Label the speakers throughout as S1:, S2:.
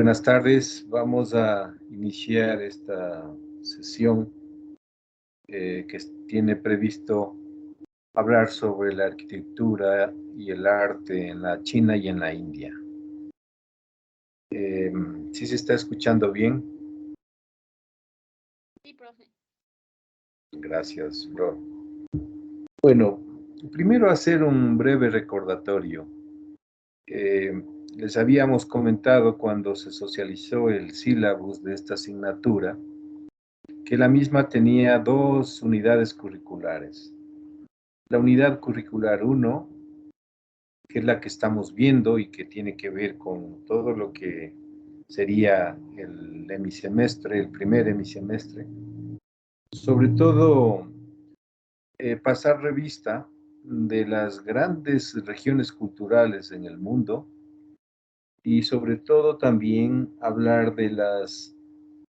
S1: Buenas tardes, vamos a iniciar esta sesión que tiene previsto hablar sobre la arquitectura y el arte en la China y en la India. ¿Sí se está escuchando bien?
S2: Sí, profe.
S1: Gracias, Flor. Bueno, primero hacer un breve recordatorio. Les habíamos comentado cuando se socializó el sílabus de esta asignatura que la misma tenía dos unidades curriculares. La unidad curricular 1, que es la que estamos viendo y que tiene que ver con todo lo que sería el hemisemestre, el primer hemisemestre. Sobre todo, pasar revista de las grandes regiones culturales en el mundo y sobre todo también hablar de las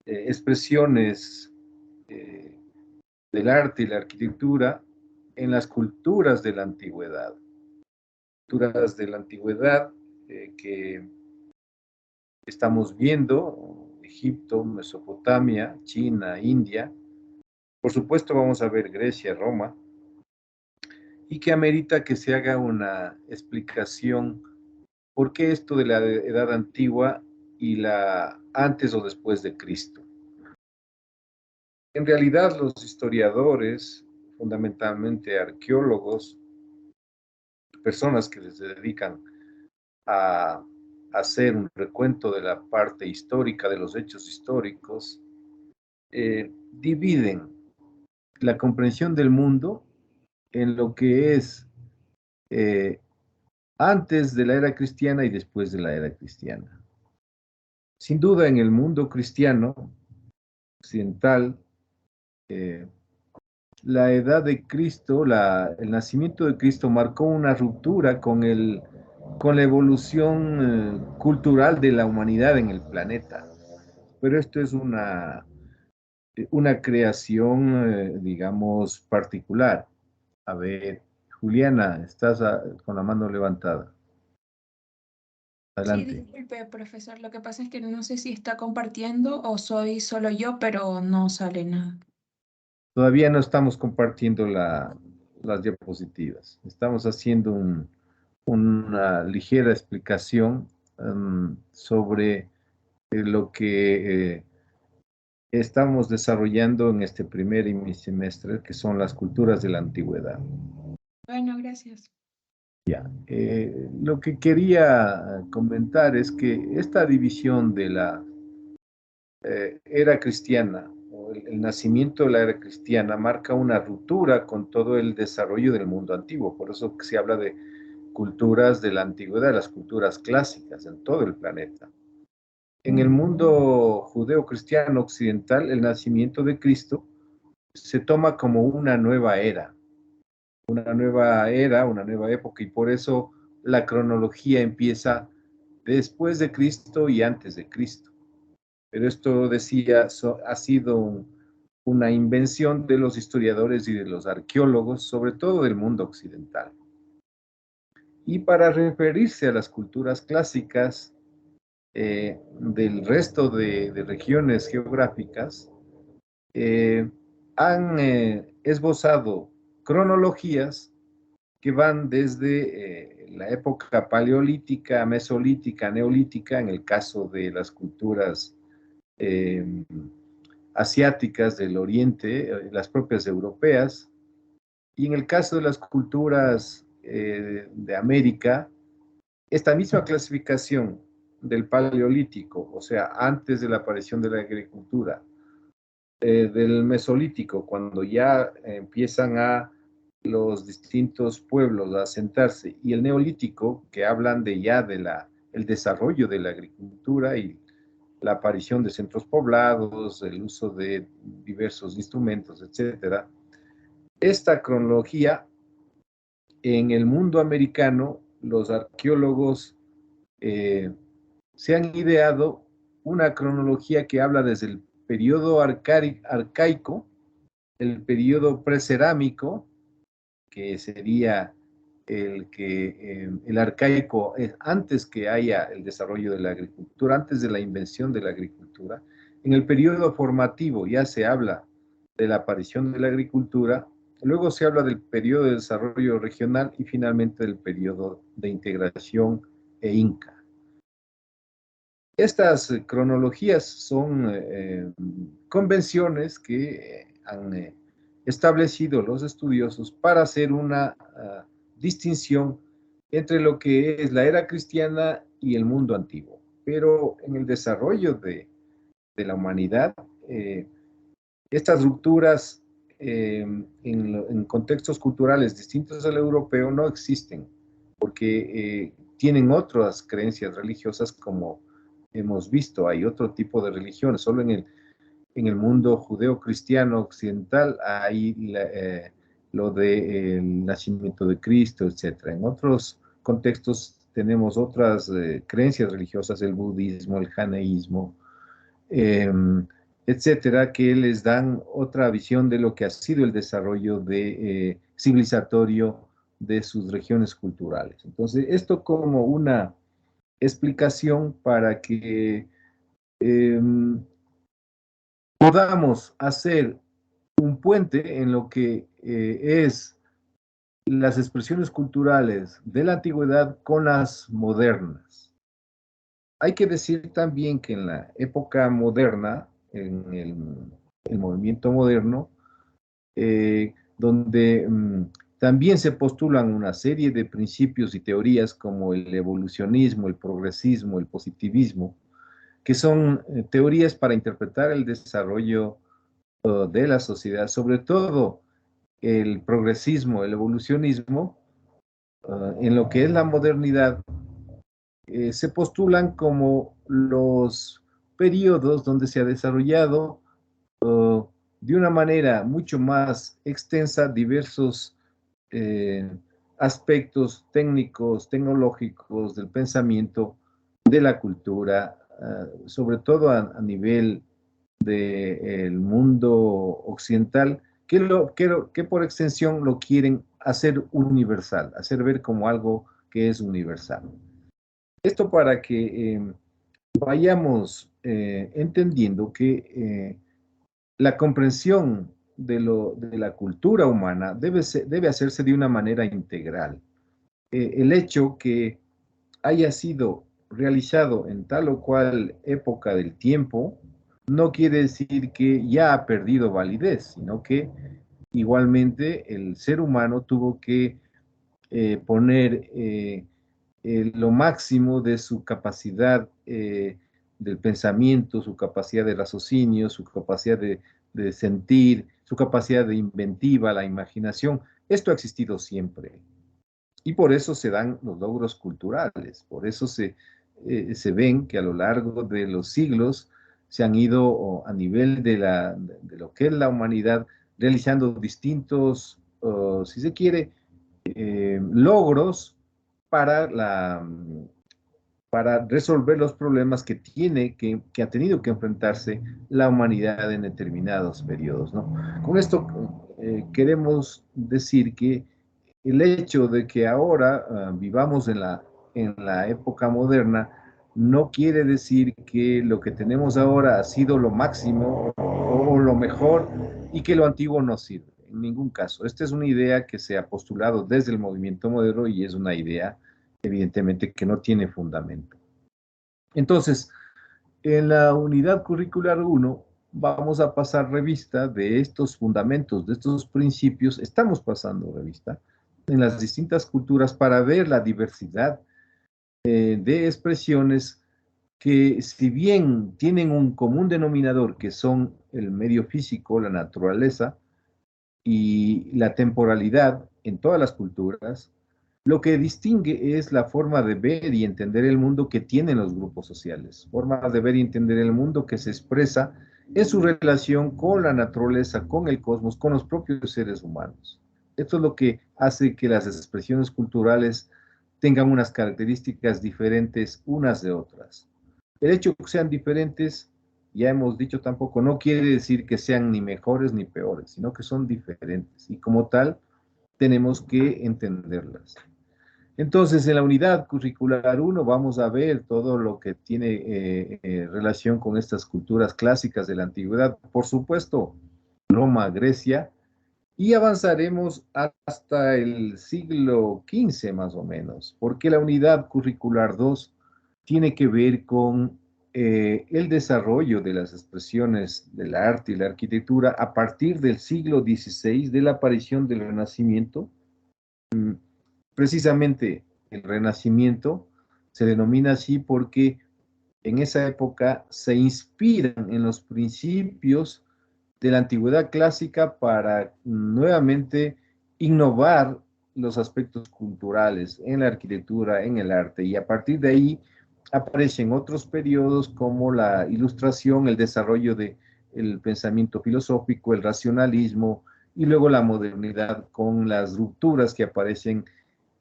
S1: expresiones del arte y la arquitectura en las culturas de la antigüedad. Culturas de la antigüedad que estamos viendo, Egipto, Mesopotamia, China, India. Por supuesto vamos a ver Grecia, Roma, y que amerita que se haga una explicación por qué esto de la edad antigua y la antes o después de Cristo. En realidad los historiadores, fundamentalmente arqueólogos, personas que se dedican a hacer un recuento de la parte histórica, de los hechos históricos, dividen la comprensión del mundo en lo que es eh, antes de la era cristiana y después de la era cristiana. Sin duda, en el mundo cristiano occidental, eh, la edad de Cristo, el nacimiento de Cristo marcó una ruptura con la evolución cultural de la humanidad en el planeta. Pero esto es una creación, digamos, particular. A ver, Juliana, estás con la mano levantada.
S2: Sí,
S1: Adelante.
S2: disculpe, profesor. Lo que pasa es que no sé si está compartiendo o soy solo yo, pero no sale nada.
S1: Todavía no estamos compartiendo las diapositivas. Estamos haciendo una ligera explicación sobre lo que estamos desarrollando en este primer semestre, que son las culturas de la antigüedad.
S2: Bueno, gracias.
S1: Lo que quería comentar es que esta división de la era cristiana o el nacimiento de la era cristiana marca una ruptura con todo el desarrollo del mundo antiguo. Por eso se habla de culturas de la antigüedad, las culturas clásicas en todo el planeta. En el mundo judeo-cristiano occidental, el nacimiento de Cristo se toma como una nueva época, y por eso la cronología empieza después de Cristo y antes de Cristo. Pero esto decía, ha sido una invención de los historiadores y de los arqueólogos, sobre todo del mundo occidental. Y para referirse a las culturas clásicas del resto de regiones geográficas, han esbozado cronologías que van desde la época paleolítica, mesolítica, neolítica, en el caso de las culturas eh, asiáticas del oriente, las propias europeas, y en el caso de las culturas de América, esta misma clasificación del paleolítico, o sea, antes de la aparición de la agricultura, del mesolítico, cuando ya empiezan a los distintos pueblos a asentarse, y el neolítico, que hablan de ya de el desarrollo de la agricultura y la aparición de centros poblados, el uso de diversos instrumentos, etcétera. Esta cronología, en el mundo americano, los arqueólogos se han ideado una cronología que habla desde el periodo arcaico, el periodo precerámico, que sería el arcaico, antes que haya el desarrollo de la agricultura, antes de la invención de la agricultura, en el periodo formativo ya se habla de la aparición de la agricultura, luego se habla del periodo de desarrollo regional y finalmente del periodo de integración inca. Estas cronologías son convenciones que han establecido los estudiosos para hacer una distinción entre lo que es la era cristiana y el mundo antiguo. Pero en el desarrollo de la humanidad, estas rupturas en contextos culturales distintos al europeo no existen, porque tienen otras creencias religiosas como hemos visto. Hay otro tipo de religiones. Solo en el mundo judeo-cristiano occidental hay lo del nacimiento de Cristo, etc. En otros contextos tenemos otras creencias religiosas, el budismo, el janeísmo, etcétera, que les dan otra visión de lo que ha sido el desarrollo civilizatorio de sus regiones culturales. Entonces, esto como una explicación para que podamos hacer un puente en lo que es las expresiones culturales de la antigüedad con las modernas. Hay que decir también que en la época moderna, en el movimiento moderno, donde también se postulan una serie de principios y teorías como el evolucionismo, el progresismo, el positivismo, que son teorías para interpretar el desarrollo de la sociedad, sobre todo el progresismo, el evolucionismo, en lo que es la modernidad, se postulan como los periodos donde se ha desarrollado de una manera mucho más extensa diversos aspectos técnicos, tecnológicos del pensamiento, de la cultura, sobre todo a nivel del mundo occidental, que por extensión lo quieren hacer universal, hacer ver como algo que es universal. Esto para que vayamos entendiendo que la comprensión de la cultura humana debe hacerse de una manera integral. El hecho que haya sido realizado en tal o cual época del tiempo no quiere decir que ya ha perdido validez, sino que igualmente el ser humano tuvo que poner lo máximo de su capacidad del pensamiento, su capacidad de raciocinio, su capacidad de sentir, su capacidad de inventiva, la imaginación. Esto ha existido siempre. Y por eso se dan los logros culturales, por eso se ven que a lo largo de los siglos se han ido a nivel de lo que es la humanidad realizando distintos, si se quiere, logros para, para resolver los problemas que ha tenido que enfrentarse la humanidad en determinados periodos, ¿no? Con esto queremos decir que el hecho de que ahora vivamos en la época moderna no quiere decir que lo que tenemos ahora ha sido lo máximo o lo mejor y que lo antiguo no sirve. En ningún caso. Esta es una idea que se ha postulado desde el movimiento moderno y es una idea evidentemente que no tiene fundamento. Entonces, en la unidad curricular 1 vamos a pasar revista de estos fundamentos, de estos principios, estamos pasando revista en las distintas culturas para ver la diversidad de expresiones que si bien tienen un común denominador que son el medio físico, la naturaleza y la temporalidad en todas las culturas, lo que distingue es la forma de ver y entender el mundo que tienen los grupos sociales, forma de ver y entender el mundo que se expresa en su relación con la naturaleza, con el cosmos, con los propios seres humanos. Esto es lo que hace que las expresiones culturales tengan unas características diferentes unas de otras. El hecho de que sean diferentes, ya hemos dicho tampoco, no quiere decir que sean ni mejores ni peores, sino que son diferentes y como tal tenemos que entenderlas. Entonces, en la unidad curricular 1 vamos a ver todo lo que tiene relación con estas culturas clásicas de la antigüedad. Por supuesto, Roma, Grecia, y avanzaremos hasta el siglo XV más o menos, porque la unidad curricular 2 tiene que ver con el desarrollo de las expresiones del arte y la arquitectura a partir del siglo XVI, de la aparición del Renacimiento. Precisamente el Renacimiento se denomina así porque en esa época se inspiran en los principios de la antigüedad clásica para nuevamente innovar los aspectos culturales en la arquitectura, en el arte, y a partir de ahí aparecen otros periodos como la ilustración, el desarrollo del pensamiento filosófico, el racionalismo, y luego la modernidad con las rupturas que aparecen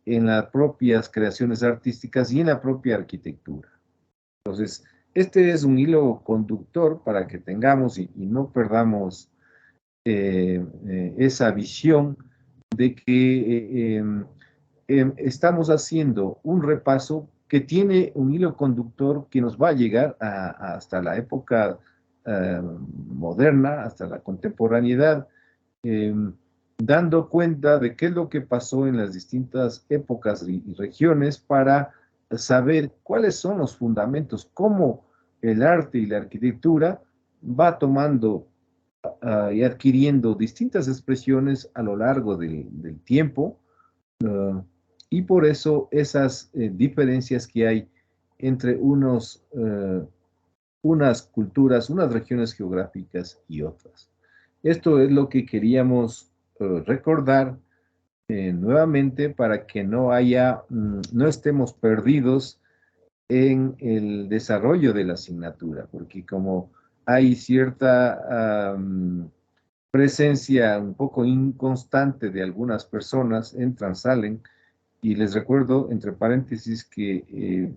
S1: en las propias creaciones artísticas y en la propia arquitectura. Entonces, este es un hilo conductor para que tengamos y no perdamos esa visión de que estamos haciendo un repaso que tiene un hilo conductor que nos va a llegar hasta la época moderna, hasta la contemporaneidad, eh, dando cuenta de qué es lo que pasó en las distintas épocas y regiones para saber cuáles son los fundamentos, cómo el arte y la arquitectura va tomando y adquiriendo distintas expresiones a lo largo del tiempo, uh, y por eso esas diferencias que hay entre unas culturas, unas regiones geográficas y otras. Esto es lo que queríamos recordar nuevamente para que no estemos perdidos en el desarrollo de la asignatura, porque como hay cierta presencia un poco inconstante de algunas personas, entran, salen, y les recuerdo, entre paréntesis, que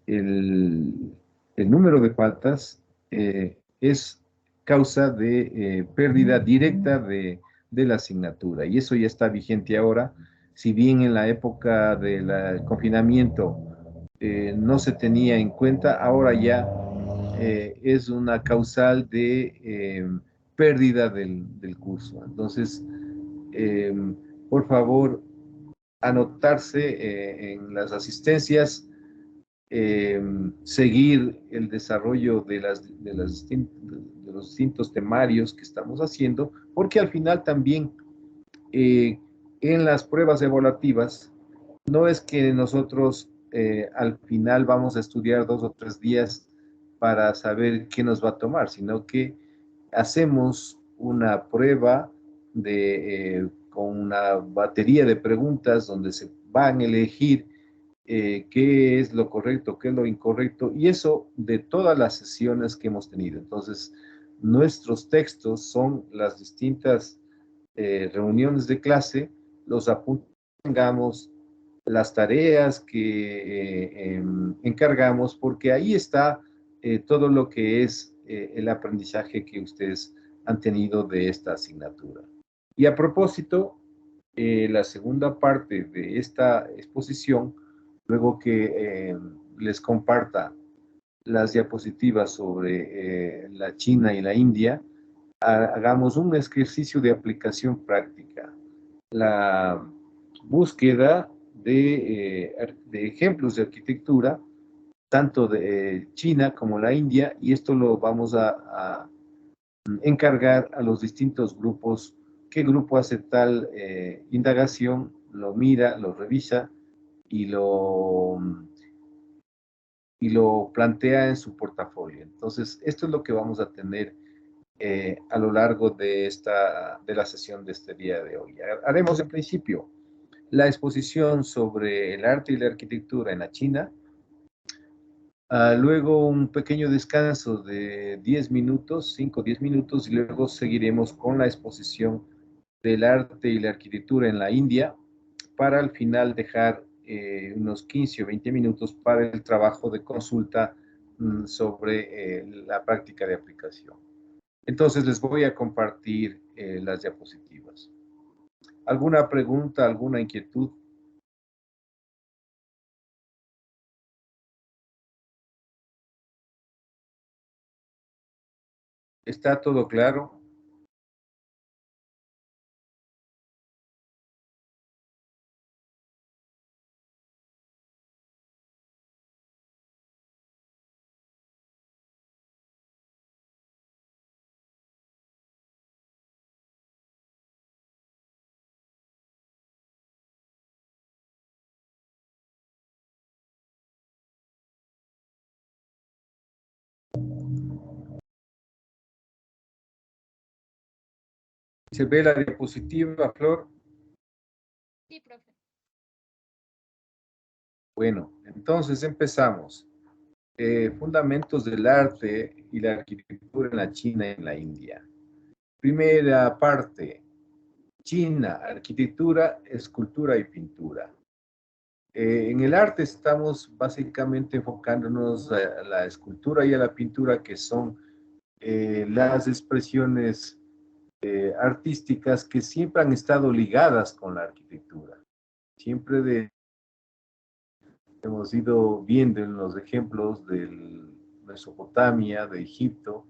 S1: el, el número de faltas es causa de pérdida directa de la asignatura, y eso ya está vigente ahora. Si bien en la época del confinamiento no se tenía en cuenta, ahora ya es una causal de pérdida del curso. Entonces, eh, por favor, anotarse en las asistencias, seguir el desarrollo de los distintos temarios que estamos haciendo, porque al final también en las pruebas evaluativas no es que nosotros al final vamos a estudiar 2 o 3 días para saber qué nos va a tomar, sino que hacemos una prueba con una batería de preguntas donde se van a elegir qué es lo correcto, qué es lo incorrecto, y eso de todas las sesiones que hemos tenido. Entonces, nuestros textos son las distintas reuniones de clase, los apuntes que tengamos, las tareas que encargamos, porque ahí está todo lo que es el aprendizaje que ustedes han tenido de esta asignatura. Y a propósito, la segunda parte de esta exposición, luego que les comparta las diapositivas sobre la China y la India, hagamos un ejercicio de aplicación práctica. La búsqueda de ejemplos de arquitectura, tanto de China como la India, y esto lo vamos a encargar a los distintos grupos. ¿Qué grupo hace tal indagación? Lo mira, lo revisa y lo plantea en su portafolio. Entonces, esto es lo que vamos a tener a lo largo de la sesión de este día de hoy. Haremos en principio la exposición sobre el arte y la arquitectura en la China, luego un pequeño descanso de 10 minutos, 5 o 10 minutos, y luego seguiremos con la exposición del arte y la arquitectura en la India, para al final dejar unos 15 o 20 minutos para el trabajo de consulta sobre la práctica de aplicación. Entonces les voy a compartir las diapositivas. ¿Alguna pregunta, alguna inquietud? ¿Está todo claro? ¿Se ve la diapositiva, Flor?
S2: Sí, profe.
S1: Bueno, entonces empezamos. Fundamentos del arte y la arquitectura en la China y en la India. Primera parte, China, arquitectura, escultura y pintura. En el arte estamos básicamente enfocándonos a la escultura y a la pintura, que son las expresiones artísticas que siempre han estado ligadas con la arquitectura. Siempre hemos ido viendo en los ejemplos de Mesopotamia, de Egipto,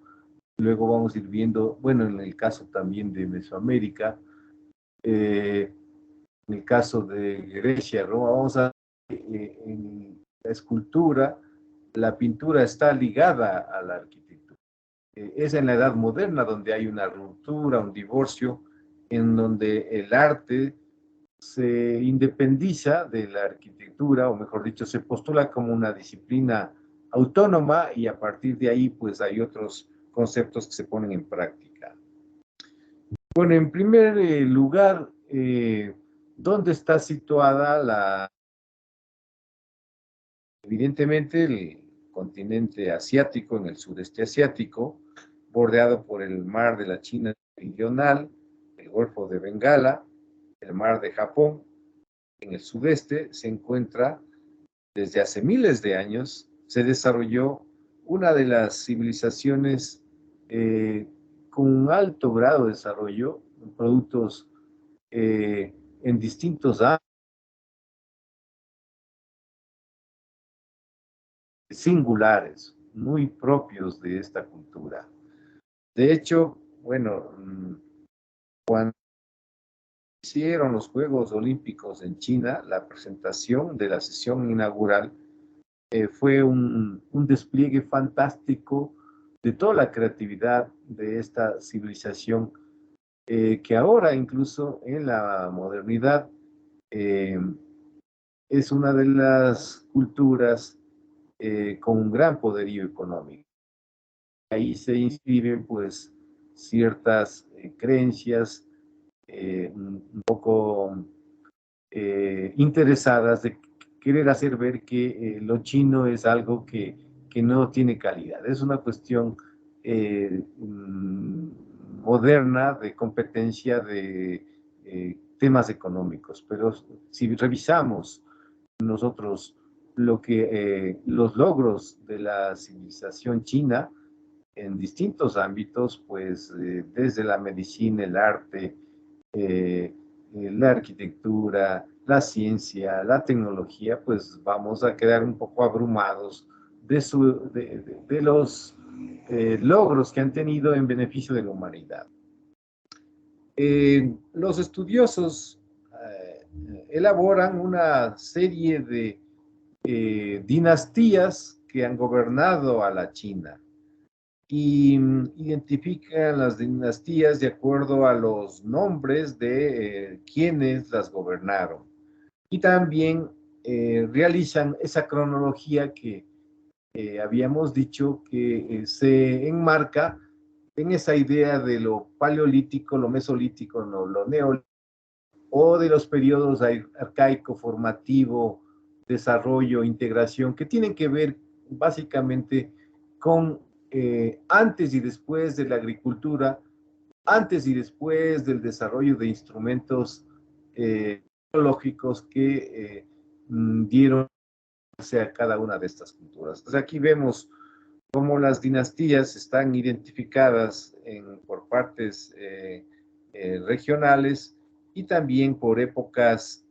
S1: luego vamos a ir viendo, bueno, en el caso también de Mesoamérica, eh, en el caso de Grecia, Roma, vamos a en la escultura, la pintura está ligada a la arquitectura. Es en la Edad Moderna donde hay una ruptura, un divorcio, en donde el arte se independiza de la arquitectura, o mejor dicho, se postula como una disciplina autónoma, y a partir de ahí pues hay otros conceptos que se ponen en práctica. Bueno, en primer lugar, ¿dónde está situada la, evidentemente, el continente asiático, en el sureste asiático, bordeado por el mar de la China meridional, el Golfo de Bengala, el mar de Japón? En el sudeste se encuentra, desde hace miles de años, se desarrolló una de las civilizaciones con un alto grado de desarrollo, productos en distintos ámbitos singulares, muy propios de esta cultura. De hecho, bueno, cuando hicieron los Juegos Olímpicos en China, la presentación de la sesión inaugural fue un despliegue fantástico de toda la creatividad de esta civilización, que ahora incluso en la modernidad eh, es una de las culturas con un gran poderío económico. Ahí se inscriben pues ciertas creencias un poco interesadas de querer hacer ver que lo chino es algo que no tiene calidad. Es una cuestión moderna de competencia de temas económicos, pero si revisamos nosotros los logros de la civilización china en distintos ámbitos, pues desde la medicina, el arte, eh, la arquitectura, la ciencia, la tecnología, pues vamos a quedar un poco abrumados de los logros que han tenido en beneficio de la humanidad. Los estudiosos elaboran una serie de dinastías que han gobernado a la China, y identifican las dinastías de acuerdo a los nombres de quienes las gobernaron. Y también realizan esa cronología que habíamos dicho que se enmarca en esa idea de lo paleolítico, lo mesolítico, no, lo neolítico, o de los periodos arcaico, formativo, desarrollo, integración, que tienen que ver básicamente con antes y después de la agricultura, antes y después del desarrollo de instrumentos tecnológicos que dieron a cada una de estas culturas. Entonces aquí vemos cómo las dinastías están identificadas por partes regionales y también por épocas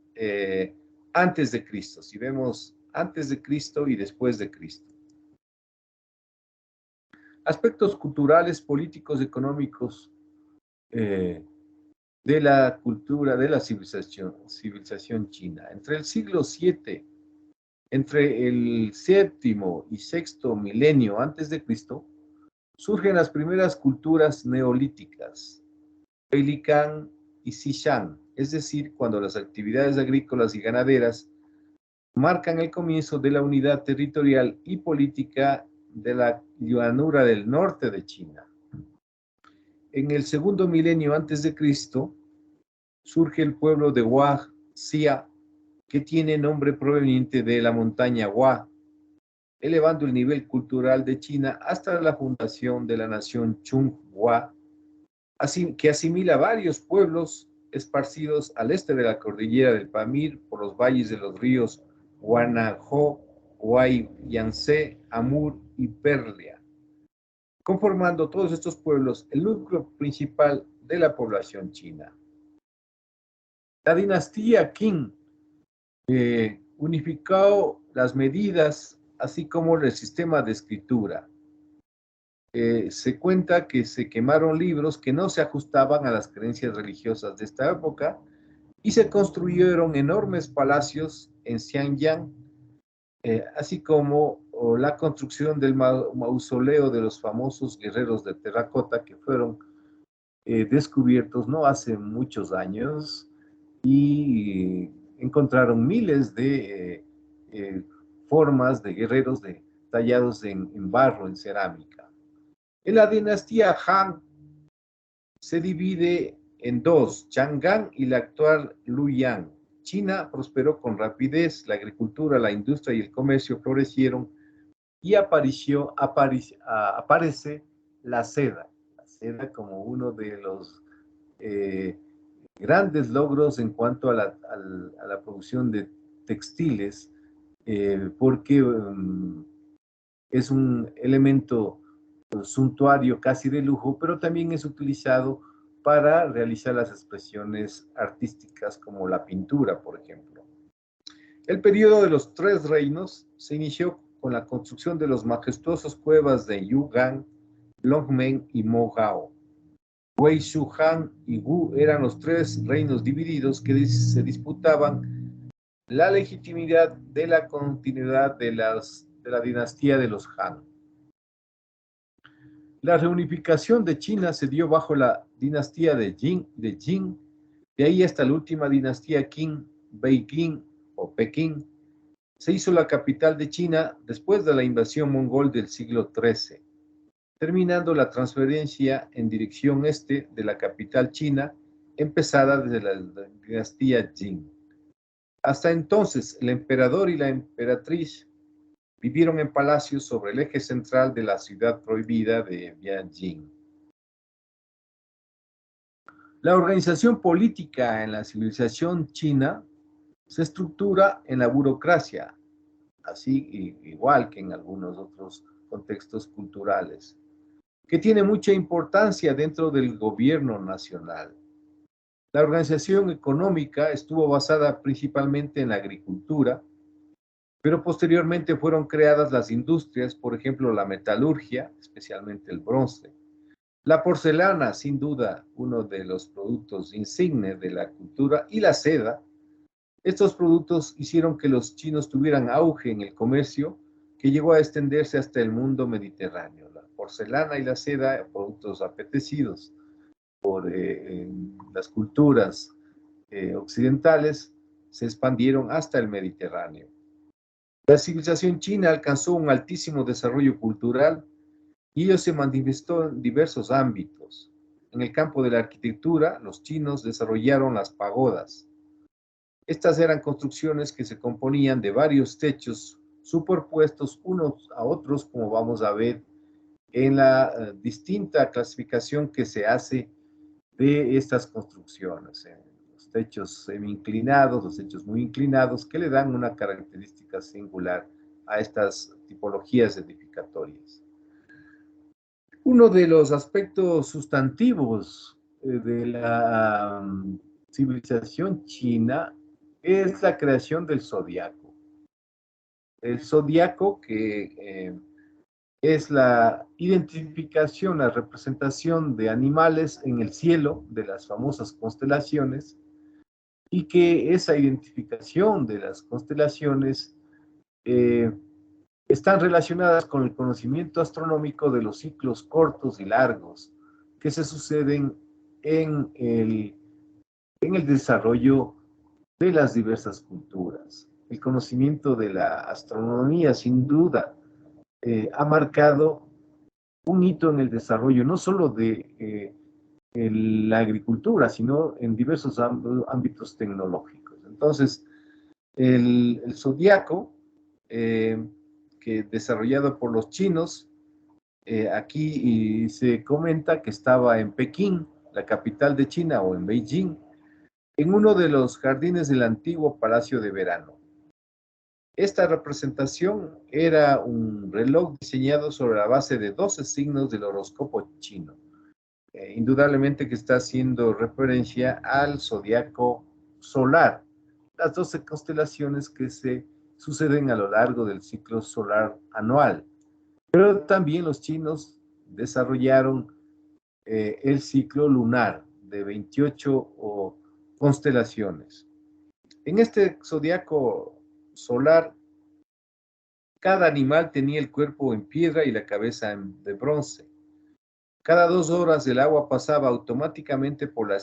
S1: antes de Cristo. Si vemos antes de Cristo y después de Cristo. Aspectos culturales, políticos, económicos de la cultura, de la civilización china. Entre el séptimo y sexto milenio antes de Cristo, surgen las primeras culturas neolíticas, Weilicán y Xishan, es decir, cuando las actividades agrícolas y ganaderas marcan el comienzo de la unidad territorial y política de la llanura del norte de China. En el segundo milenio antes de Cristo surge el pueblo de Huaxia, que tiene nombre proveniente de la montaña Hua, elevando el nivel cultural de China hasta la fundación de la nación Chunghua, que asimila varios pueblos esparcidos al este de la cordillera del Pamir por los valles de los ríos Guanajo, Guayance, Amur y Perlia, conformando todos estos pueblos el núcleo principal de la población china. La dinastía Qing unificó las medidas, así como el sistema de escritura. Se cuenta que se quemaron libros que no se ajustaban a las creencias religiosas de esta época y se construyeron enormes palacios en Xianyang, así como la construcción del mausoleo de los famosos guerreros de terracota que fueron descubiertos no hace muchos años y encontraron miles de formas de guerreros tallados en barro, en cerámica. En la dinastía Han se divide en dos, Chang'an y la actual Luoyang. China prosperó con rapidez, la agricultura, la industria y el comercio florecieron y aparece la seda como uno de los grandes logros en cuanto a la producción de textiles, porque es un elemento suntuario casi de lujo, pero también es utilizado para realizar las expresiones artísticas como la pintura, por ejemplo. El periodo de los tres reinos se inició con la construcción de los majestuosos cuevas de Yugang, Longmen y Mogao. Wei Shu-han y Wu eran los tres reinos divididos que se disputaban la legitimidad de la continuidad de la dinastía de los Han. La reunificación de China se dio bajo la dinastía de Jin, de ahí hasta la última dinastía Qing, Beijing o Pekín. Se hizo la capital de China después de la invasión mongol del siglo XIII, terminando la transferencia en dirección este de la capital china, empezada desde la dinastía Jin. Hasta entonces, el emperador y la emperatriz vivieron en palacios sobre el eje central de la ciudad prohibida de Bianjing. La organización política en la civilización china se estructura en la burocracia, así igual que en algunos otros contextos culturales, que tiene mucha importancia dentro del gobierno nacional. La organización económica estuvo basada principalmente en la agricultura, pero posteriormente fueron creadas las industrias, por ejemplo, la metalurgia, especialmente el bronce. La porcelana, sin duda, uno de los productos insignes de la cultura, y la seda. Estos productos hicieron que los chinos tuvieran auge en el comercio, que llegó a extenderse hasta el mundo mediterráneo. La porcelana y la seda, productos apetecidos por las culturas occidentales, se expandieron hasta el Mediterráneo. La civilización china alcanzó un altísimo desarrollo cultural y ello se manifestó en diversos ámbitos. En el campo de la arquitectura, los chinos desarrollaron las pagodas. Estas eran construcciones que se componían de varios techos superpuestos unos a otros, como vamos a ver en la distinta clasificación que se hace de estas construcciones. Los techos semi-inclinados, los techos muy inclinados, que le dan una característica singular a estas tipologías edificatorias. Uno de los aspectos sustantivos de la civilización china es la creación del zodiaco. El zodiaco que es la identificación, la representación de animales en el cielo, de las famosas constelaciones, y que esa identificación de las constelaciones están relacionadas con el conocimiento astronómico de los ciclos cortos y largos que se suceden en el desarrollo de las diversas culturas. El conocimiento de la astronomía, sin duda, ha marcado un hito en el desarrollo, no solo de la agricultura, sino en diversos ámbitos tecnológicos. Entonces, el zodiaco, que desarrollado por los chinos, aquí se comenta que estaba en Pekín, la capital de China, o en Beijing, en uno de los jardines del antiguo Palacio de Verano. Esta representación era un reloj diseñado sobre la base de 12 signos del horóscopo chino. Indudablemente que está haciendo referencia al zodiaco solar, las 12 constelaciones que se suceden a lo largo del ciclo solar anual. Pero también los chinos desarrollaron el ciclo lunar de 28 constelaciones. En este zodiaco solar, cada animal tenía el cuerpo en piedra y la cabeza de bronce. Cada 2 horas el agua pasaba automáticamente por la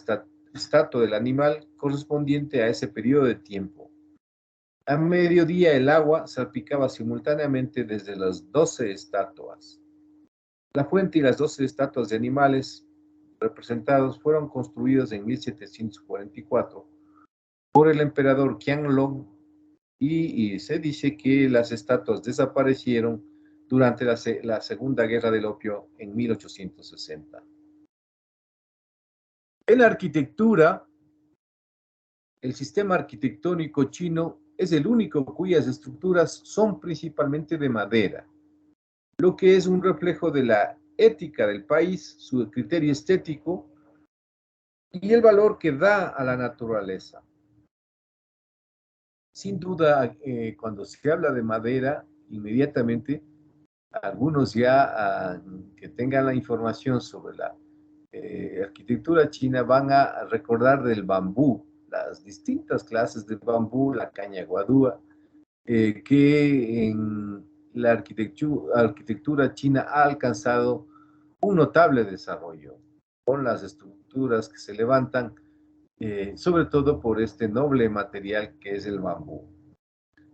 S1: estatua del animal correspondiente a ese periodo de tiempo. A mediodía el agua salpicaba simultáneamente desde las 12 estatuas. La fuente y las 12 estatuas de animales representados fueron construidos en 1744 por el emperador Qianlong, y se dice que las estatuas desaparecieron durante la Segunda Guerra del Opio en 1860. En la arquitectura, el sistema arquitectónico chino es el único cuyas estructuras son principalmente de madera, lo que es un reflejo de la ética del país, su criterio estético y el valor que da a la naturaleza. Sin duda, cuando se habla de madera, inmediatamente algunos ya que tengan la información sobre la arquitectura china van a recordar del bambú, las distintas clases de bambú, la caña guadúa, que en la arquitectura china ha alcanzado un notable desarrollo con las estructuras que se levantan, sobre todo por este noble material que es el bambú.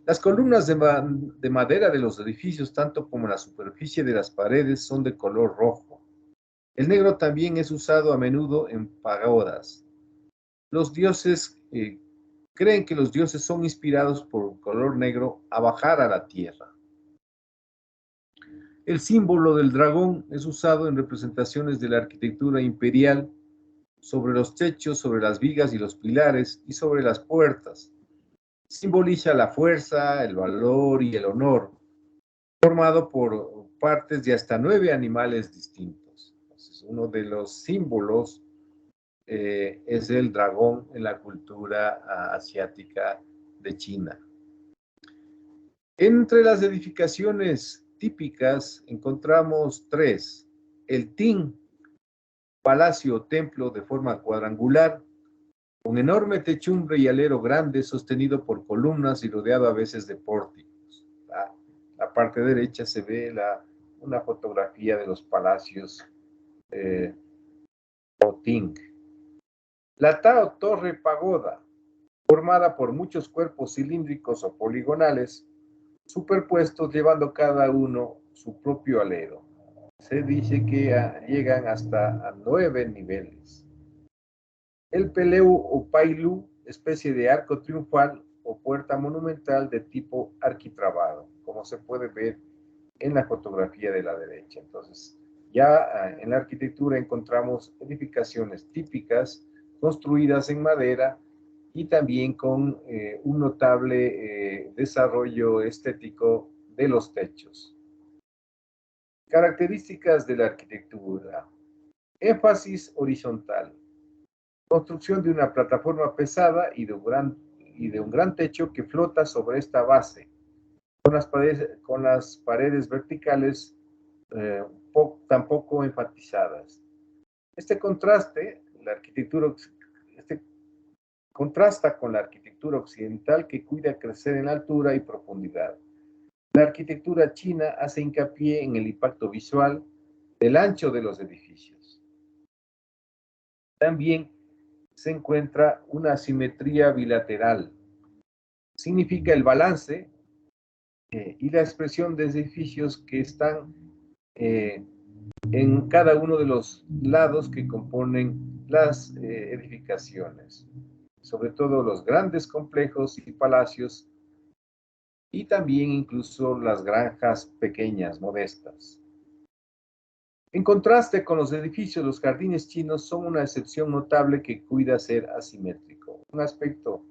S1: Las columnas de madera de los edificios, tanto como la superficie de las paredes, son de color rojo. El negro también es usado a menudo en pagodas. Los dioses creen que los dioses son inspirados por el color negro a bajar a la tierra. El símbolo del dragón es usado en representaciones de la arquitectura imperial sobre los techos, sobre las vigas y los pilares y sobre las puertas. Simboliza la fuerza, el valor y el honor, formado por partes de hasta 9 animales distintos. Entonces, uno de los símbolos es el dragón en la cultura asiática de China. Entre las edificaciones típicas encontramos 3. El Ting, palacio o templo de forma cuadrangular, con enorme techumbre y alero grande sostenido por columnas y rodeado a veces de pórticos. La parte derecha se ve una fotografía de los palacios o Ting. La Tao Torre Pagoda, formada por muchos cuerpos cilíndricos o poligonales, superpuestos llevando cada uno su propio alero. Se dice que llegan hasta a 9 niveles. El Peleu o Pailu, especie de arco triunfal o puerta monumental de tipo arquitrabado, como se puede ver en la fotografía de la derecha. Entonces, ya en la arquitectura encontramos edificaciones típicas construidas en madera y también con un notable desarrollo estético de los techos. Características de la arquitectura. Énfasis horizontal. Construcción de una plataforma pesada y de un gran techo que flota sobre esta base, con las paredes verticales tampoco enfatizadas. Este contraste, este contrasta con la arquitectura occidental que cuida crecer en altura y profundidad. La arquitectura china hace hincapié en el impacto visual del ancho de los edificios. También se encuentra una simetría bilateral. Significa el balance y la expresión de edificios que están en cada uno de los lados que componen las edificaciones, sobre todo los grandes complejos y palacios, y también incluso las granjas pequeñas, modestas. En contraste con los edificios, los jardines chinos son una excepción notable que cuida ser asimétrico. Un aspecto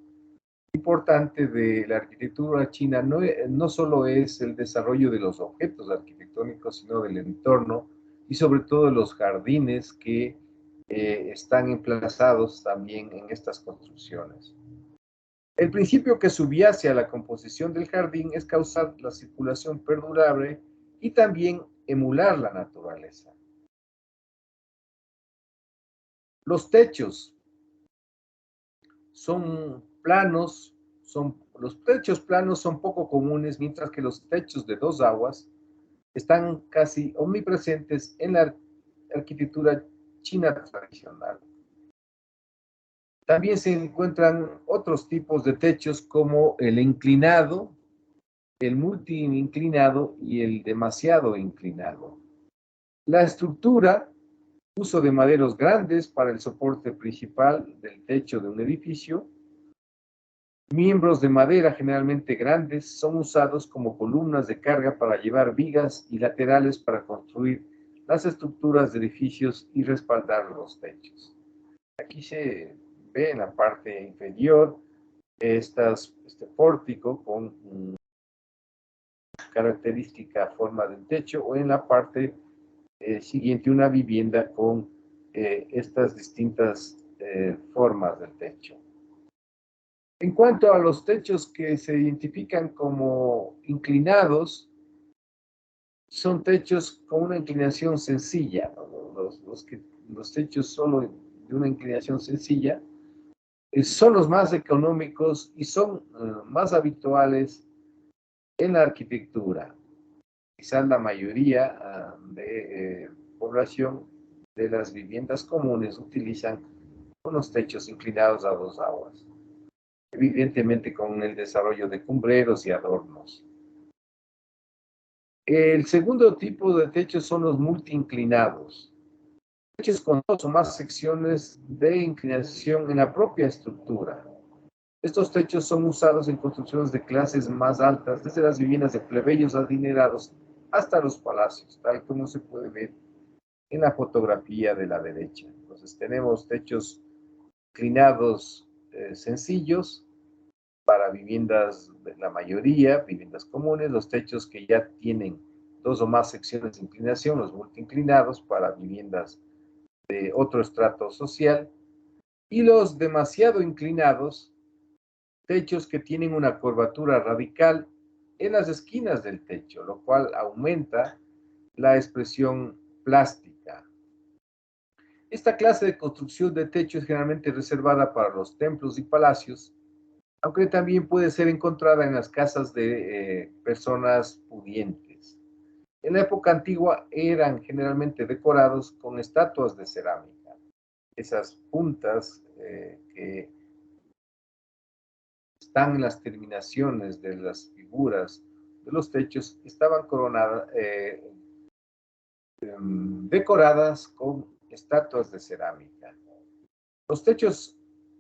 S1: importante de la arquitectura china no solo es el desarrollo de los objetos arquitectónicos, sino del entorno y sobre todo de los jardines que están emplazados también en estas construcciones. El principio que subyace a la composición del jardín es causar la circulación perdurable y también emular la naturaleza. Los techos son planos, los techos planos son poco comunes, mientras que los techos de dos aguas están casi omnipresentes en la arquitectura china tradicional. También se encuentran otros tipos de techos como el inclinado, el multi-inclinado y el demasiado inclinado. La estructura, uso de maderos grandes para el soporte principal del techo de un edificio. Miembros de madera generalmente grandes son usados como columnas de carga para llevar vigas y laterales para construir las estructuras de edificios y respaldar los techos. Aquí se ve en la parte inferior este pórtico con característica forma del techo, o en la parte siguiente una vivienda con estas distintas formas del techo. En cuanto a los techos que se identifican como inclinados, son techos con una inclinación sencilla. Los techos solo de una inclinación sencilla son los más económicos y son más habituales en la arquitectura. Quizás la mayoría de población de las viviendas comunes utilizan unos techos inclinados a dos aguas, evidentemente con el desarrollo de cumbreros y adornos. El segundo tipo de techos son los multi-inclinados. Techos con dos o más secciones de inclinación en la propia estructura. Estos techos son usados en construcciones de clases más altas, desde las viviendas de plebeyos adinerados hasta los palacios, tal como se puede ver en la fotografía de la derecha. Entonces tenemos techos inclinados sencillos para viviendas de la mayoría, viviendas comunes, los techos que ya tienen dos o más secciones de inclinación, los multiinclinados para viviendas de otro estrato social, y los demasiado inclinados, techos que tienen una curvatura radical en las esquinas del techo, lo cual aumenta la expresión plástica. Esta clase de construcción de techo es generalmente reservada para los templos y palacios, aunque también puede ser encontrada en las casas de personas pudientes. En la época antigua eran generalmente decorados con estatuas de cerámica. Esas puntas que están en las terminaciones de las figuras de los techos estaban decoradas con estatuas de cerámica. Los techos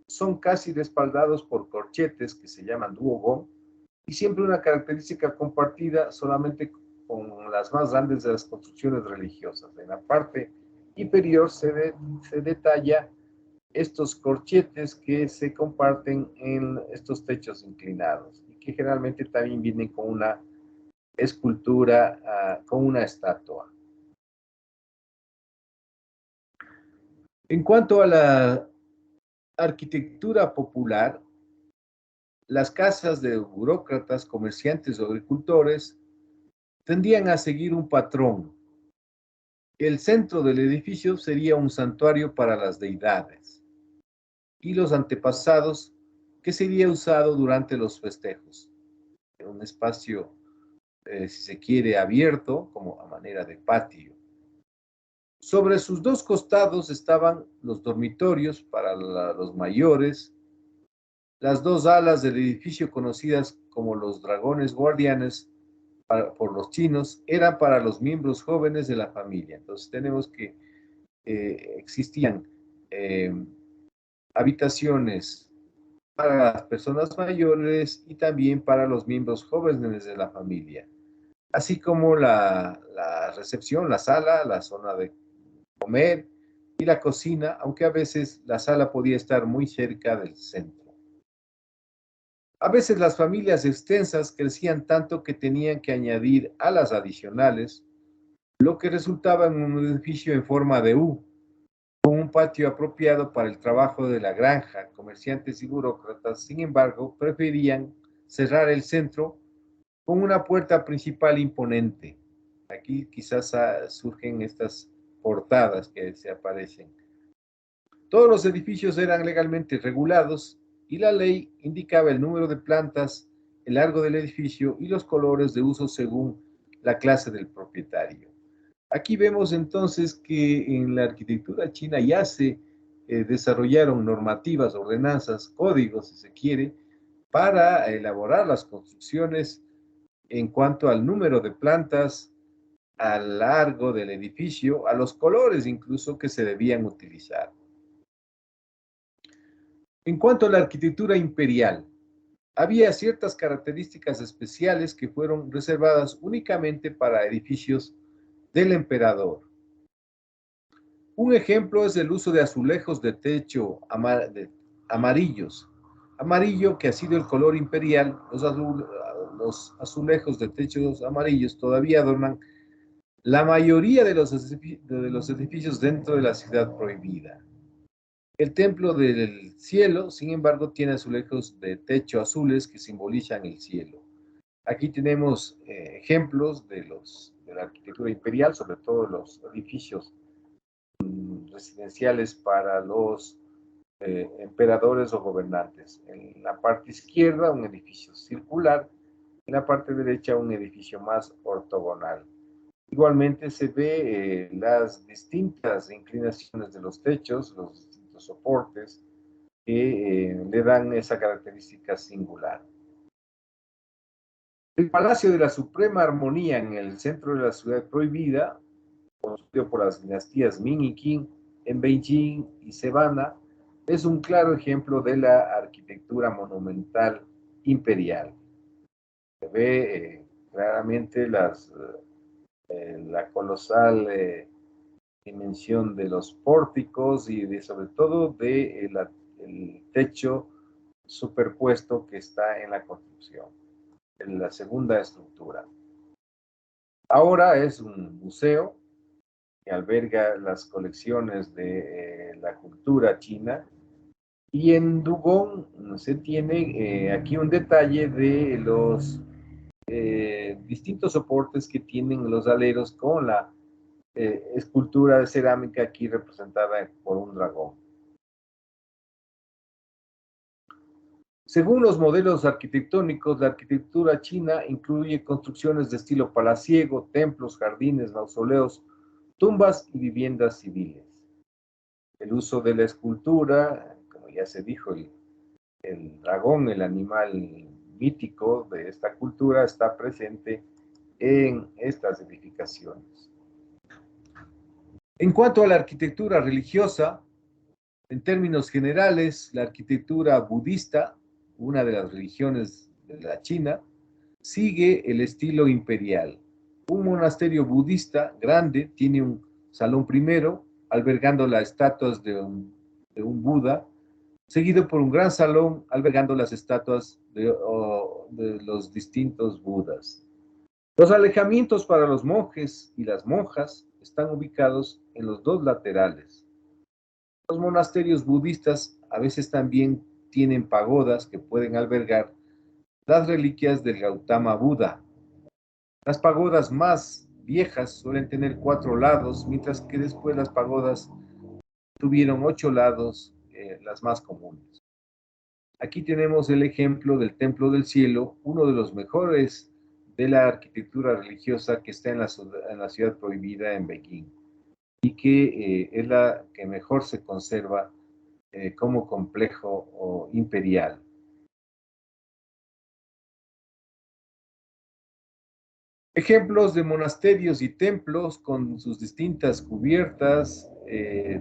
S1: son casi respaldados por corchetes que se llaman duogon, y siempre una característica compartida solamente con las más grandes de las construcciones religiosas. En la parte inferior se detalla estos corchetes que se comparten en estos techos inclinados y que generalmente también vienen con una escultura, con una estatua. En cuanto a la arquitectura popular, las casas de burócratas, comerciantes o agricultores tendían a seguir un patrón. El centro del edificio sería un santuario para las deidades y los antepasados que sería usado durante los festejos. Un espacio, si se quiere, abierto, como a manera de patio. Sobre sus dos costados estaban los dormitorios para los mayores, las dos alas del edificio conocidas como los dragones guardianes por los chinos eran para los miembros jóvenes de la familia. Entonces tenemos que existían eh, habitaciones para las personas mayores y también para los miembros jóvenes de la familia, así como la recepción, la sala, la zona de comer y la cocina, aunque a veces la sala podía estar muy cerca del centro. A veces las familias extensas crecían tanto que tenían que añadir alas adicionales, lo que resultaba en un edificio en forma de U, con un patio apropiado para el trabajo de la granja. Comerciantes y burócratas, sin embargo, preferían cerrar el centro con una puerta principal imponente. Aquí quizás surgen estas portadas que se aparecen. Todos los edificios eran legalmente regulados y la ley indicaba el número de plantas, el largo del edificio y los colores de uso según la clase del propietario. Aquí vemos entonces que en la arquitectura china ya se desarrollaron normativas, ordenanzas, códigos, si se quiere, para elaborar las construcciones en cuanto al número de plantas, al largo del edificio, a los colores incluso que se debían utilizar. En cuanto a la arquitectura imperial, había ciertas características especiales que fueron reservadas únicamente para edificios del emperador. Un ejemplo es el uso de azulejos de techo amarillos. Amarillo, que ha sido el color imperial, los azulejos de techos amarillos todavía adornan la mayoría de los edificios dentro de la ciudad prohibida. El templo del cielo, sin embargo, tiene azulejos de techo azules que simbolizan el cielo. Aquí tenemos ejemplos de la arquitectura imperial, sobre todo los edificios residenciales para los emperadores o gobernantes. En la parte izquierda, un edificio circular, en la parte derecha, un edificio más ortogonal. Igualmente se ve las distintas inclinaciones de los techos, los distintos soportes que le dan esa característica singular. El Palacio de la Suprema Armonía en el centro de la ciudad prohibida, construido por las dinastías Ming y Qing en Beijing y Savannah, es un claro ejemplo de la arquitectura monumental imperial. Se ve claramente la colosal dimensión de los pórticos y sobre todo de el techo superpuesto que está en la construcción, en la segunda estructura. Ahora es un museo que alberga las colecciones de la cultura china, y en Dugong se tiene aquí un detalle de los distintos soportes que tienen los aleros con la escultura de cerámica aquí representada por un dragón. Según los modelos arquitectónicos, la arquitectura china incluye construcciones de estilo palaciego, templos, jardines, mausoleos, tumbas y viviendas civiles. El uso de la escultura, como ya se dijo, el dragón, el animal mítico de esta cultura, está presente en estas edificaciones. En cuanto a la arquitectura religiosa, en términos generales, la arquitectura budista, una de las religiones de la China, sigue el estilo imperial. Un monasterio budista grande tiene un salón primero, albergando las estatuas de un Buda, seguido por un gran salón albergando las estatuas de los distintos Budas. Los alejamientos para los monjes y las monjas están ubicados en los dos laterales. Los monasterios budistas a veces también tienen pagodas que pueden albergar las reliquias del Gautama Buda. Las pagodas más viejas suelen tener 4 lados, mientras que después las pagodas tuvieron 8 lados, las más comunes. Aquí tenemos el ejemplo del Templo del Cielo, uno de los mejores de la arquitectura religiosa que está en la ciudad prohibida en Pekín y que es la que mejor se conserva como complejo imperial. Ejemplos de monasterios y templos con sus distintas cubiertas,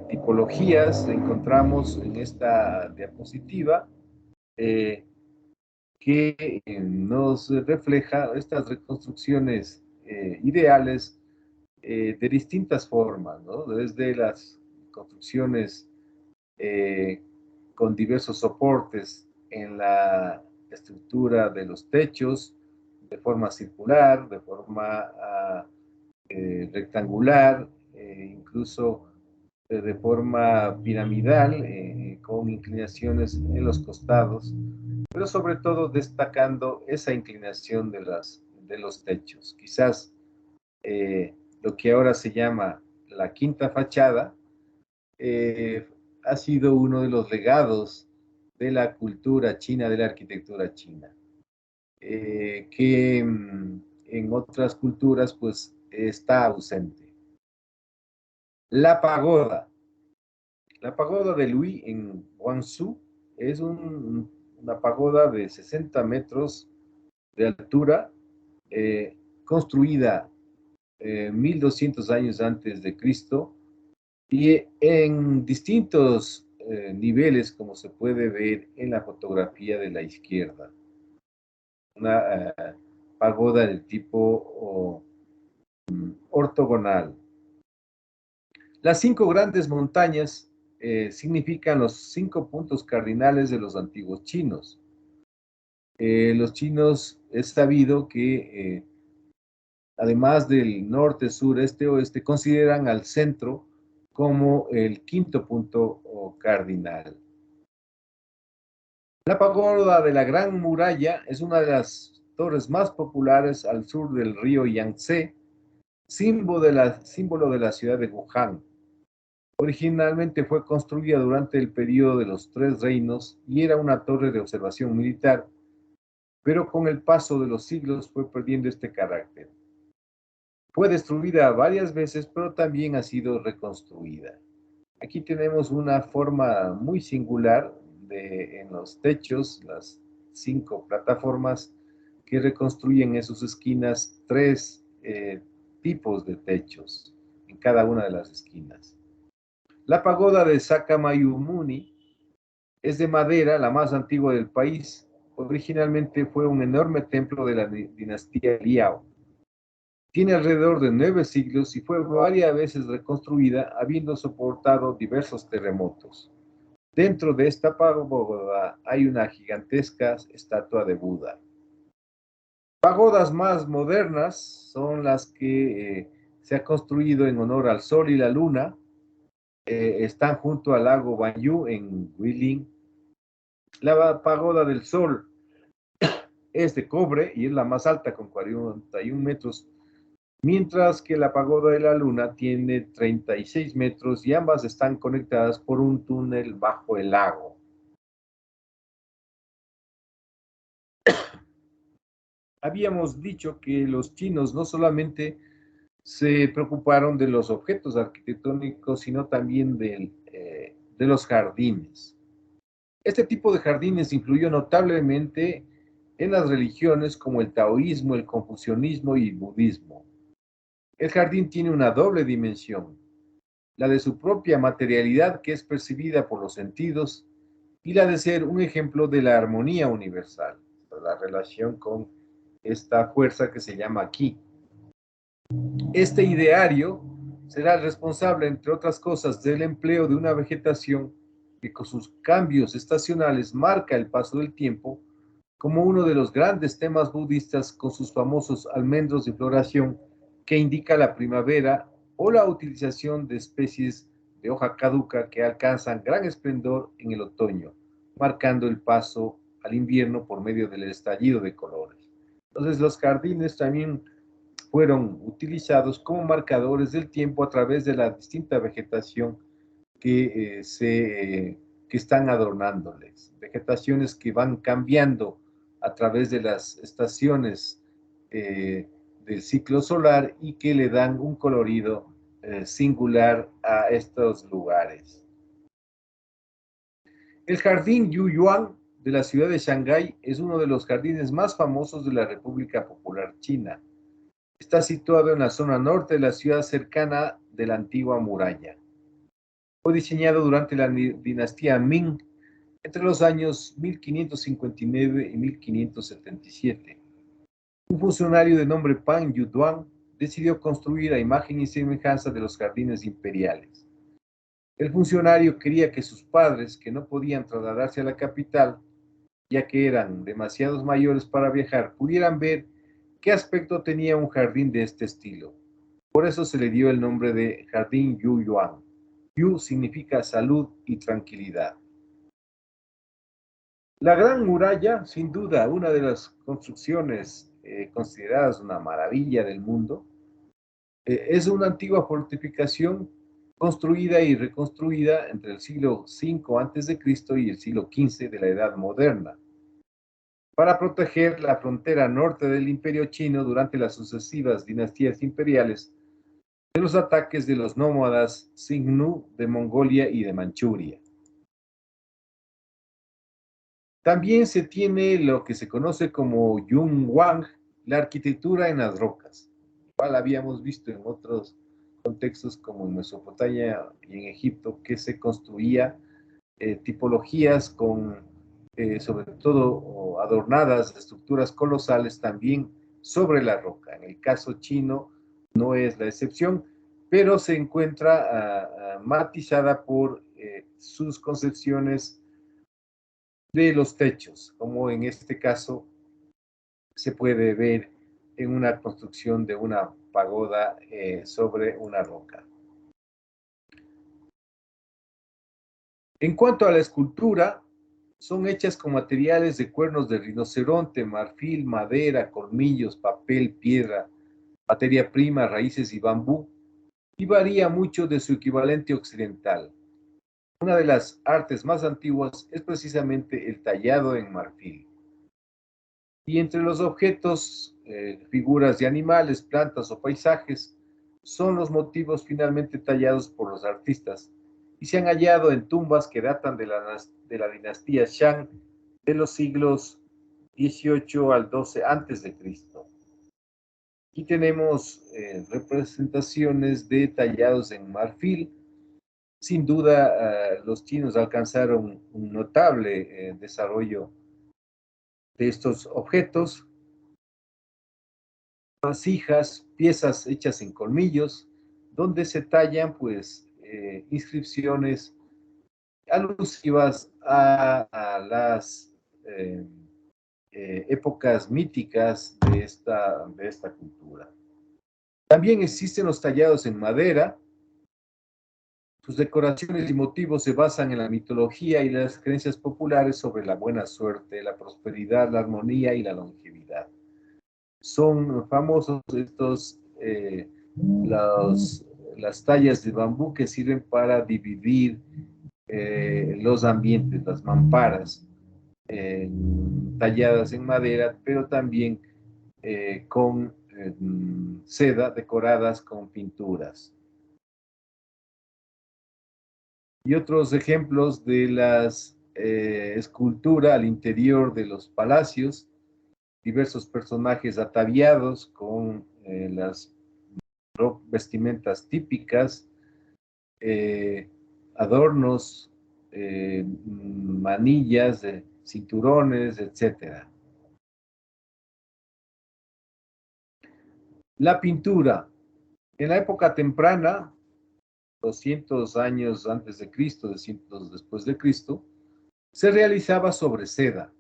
S1: tipologías, encontramos en esta diapositiva que nos refleja estas reconstrucciones ideales de distintas formas, ¿no? Desde las construcciones con diversos soportes en la estructura de los techos, de forma circular, de forma rectangular, incluso de forma piramidal, con inclinaciones en los costados, pero sobre todo destacando esa inclinación de los techos. Quizás lo que ahora se llama la quinta fachada, ha sido uno de los legados de la cultura china, de la arquitectura china, que en otras culturas pues está ausente. La pagoda. La pagoda de Lui en Guangzhou es una pagoda de 60 metros de altura, construida 1200 años antes de Cristo, y en distintos niveles, como se puede ver en la fotografía de la izquierda. Una pagoda del tipo ortogonal. Las 5 grandes montañas significan los 5 puntos cardinales de los antiguos chinos. Los chinos es sabido que además del norte, sur, este, oeste, consideran al centro como el quinto punto cardinal. La pagoda de la Gran Muralla es una de las torres más populares al sur del río Yangtze, símbolo de la ciudad de Wuhan. Originalmente fue construida durante el periodo de los Tres Reinos y era una torre de observación militar, pero con el paso de los siglos fue perdiendo este carácter. Fue destruida varias veces, pero también ha sido reconstruida. Aquí tenemos una forma muy singular en los techos, las 5 plataformas que reconstruyen en sus esquinas 3 tipos de techos en cada una de las esquinas. La pagoda de Sakamayumuni es de madera, la más antigua del país. Originalmente fue un enorme templo de la dinastía Liao. Tiene alrededor de 9 siglos y fue varias veces reconstruida, habiendo soportado diversos terremotos. Dentro de esta pagoda hay una gigantesca estatua de Buda. Pagodas más modernas son las que se ha construido en honor al Sol y la Luna. Están junto al lago Banyu en Guilin. La pagoda del Sol es de cobre y es la más alta con 41 metros, mientras que la pagoda de la Luna tiene 36 metros y ambas están conectadas por un túnel bajo el lago. Habíamos dicho que los chinos no solamente se preocuparon de los objetos arquitectónicos, sino también de los jardines. Este tipo de jardines influyó notablemente en las religiones como el taoísmo, el confucianismo y el budismo. El jardín tiene una doble dimensión, la de su propia materialidad que es percibida por los sentidos y la de ser un ejemplo de la armonía universal, la relación con esta fuerza que se llama Qi. Este ideario será responsable, entre otras cosas, del empleo de una vegetación que con sus cambios estacionales marca el paso del tiempo, como uno de los grandes temas budistas con sus famosos almendros de floración que indica la primavera, o la utilización de especies de hoja caduca que alcanzan gran esplendor en el otoño, marcando el paso al invierno por medio del estallido de colores. Entonces los jardines también fueron utilizados como marcadores del tiempo a través de la distinta vegetación que están adornándoles. Vegetaciones que van cambiando a través de las estaciones del ciclo solar y que le dan un colorido singular a estos lugares. El Jardín Yuyuan de la ciudad de Shanghái es uno de los jardines más famosos de la República Popular China. Está situado en la zona norte de la ciudad cercana de la antigua muralla. Fue diseñado durante la dinastía Ming entre los años 1559 y 1577. Un funcionario de nombre Pan Yuduan decidió construir a imagen y semejanza de los jardines imperiales. El funcionario quería que sus padres, que no podían trasladarse a la capital, ya que eran demasiados mayores para viajar, pudieran ver qué aspecto tenía un jardín de este estilo. Por eso se le dio el nombre de Jardín Yuyuan. Yu significa salud y tranquilidad. La Gran Muralla, sin duda, una de las construcciones consideradas una maravilla del mundo, es una antigua fortificación construida y reconstruida entre el siglo V a.C. y el siglo XV de la Edad Moderna, para proteger la frontera norte del Imperio Chino durante las sucesivas dinastías imperiales de los ataques de los nómadas Xiongnu de Mongolia y de Manchuria. También se tiene lo que se conoce como Yunwang, la arquitectura en las rocas, cual habíamos visto en otros contextos como en Mesopotamia y en Egipto, que se construía tipologías con, sobre todo, adornadas de estructuras colosales también sobre la roca. En el caso chino no es la excepción, pero se encuentra matizada por sus concepciones de los techos, como en este caso se puede ver en una construcción de una pagoda sobre una roca. En cuanto a la escultura, son hechas con materiales de cuernos de rinoceronte, marfil, madera, colmillos, papel, piedra, materia prima, raíces y bambú, y varía mucho de su equivalente occidental. Una de las artes más antiguas es precisamente el tallado en marfil. Y entre los objetos, figuras de animales, plantas o paisajes, son los motivos finalmente tallados por los artistas y se han hallado en tumbas que datan de la dinastía Shang de los siglos XVIII al XII a.C. Aquí tenemos representaciones de tallados en marfil. Sin duda, los chinos alcanzaron un notable desarrollo de estos objetos, vasijas, piezas hechas en colmillos, donde se tallan pues inscripciones alusivas a las épocas míticas de esta cultura. También existen los tallados en madera. Sus decoraciones y motivos se basan en la mitología y las creencias populares sobre la buena suerte, la prosperidad, la armonía y la longevidad. Son famosos las tallas de bambú que sirven para dividir los ambientes, las mamparas, talladas en madera, pero también con seda, decoradas con pinturas. Y otros ejemplos de las escultura al interior de los palacios, diversos personajes ataviados con las vestimentas típicas, adornos, manillas, cinturones, etc. La pintura. En la época temprana, 200 años antes de Cristo, 200 después de Cristo, se realizaba sobre seda.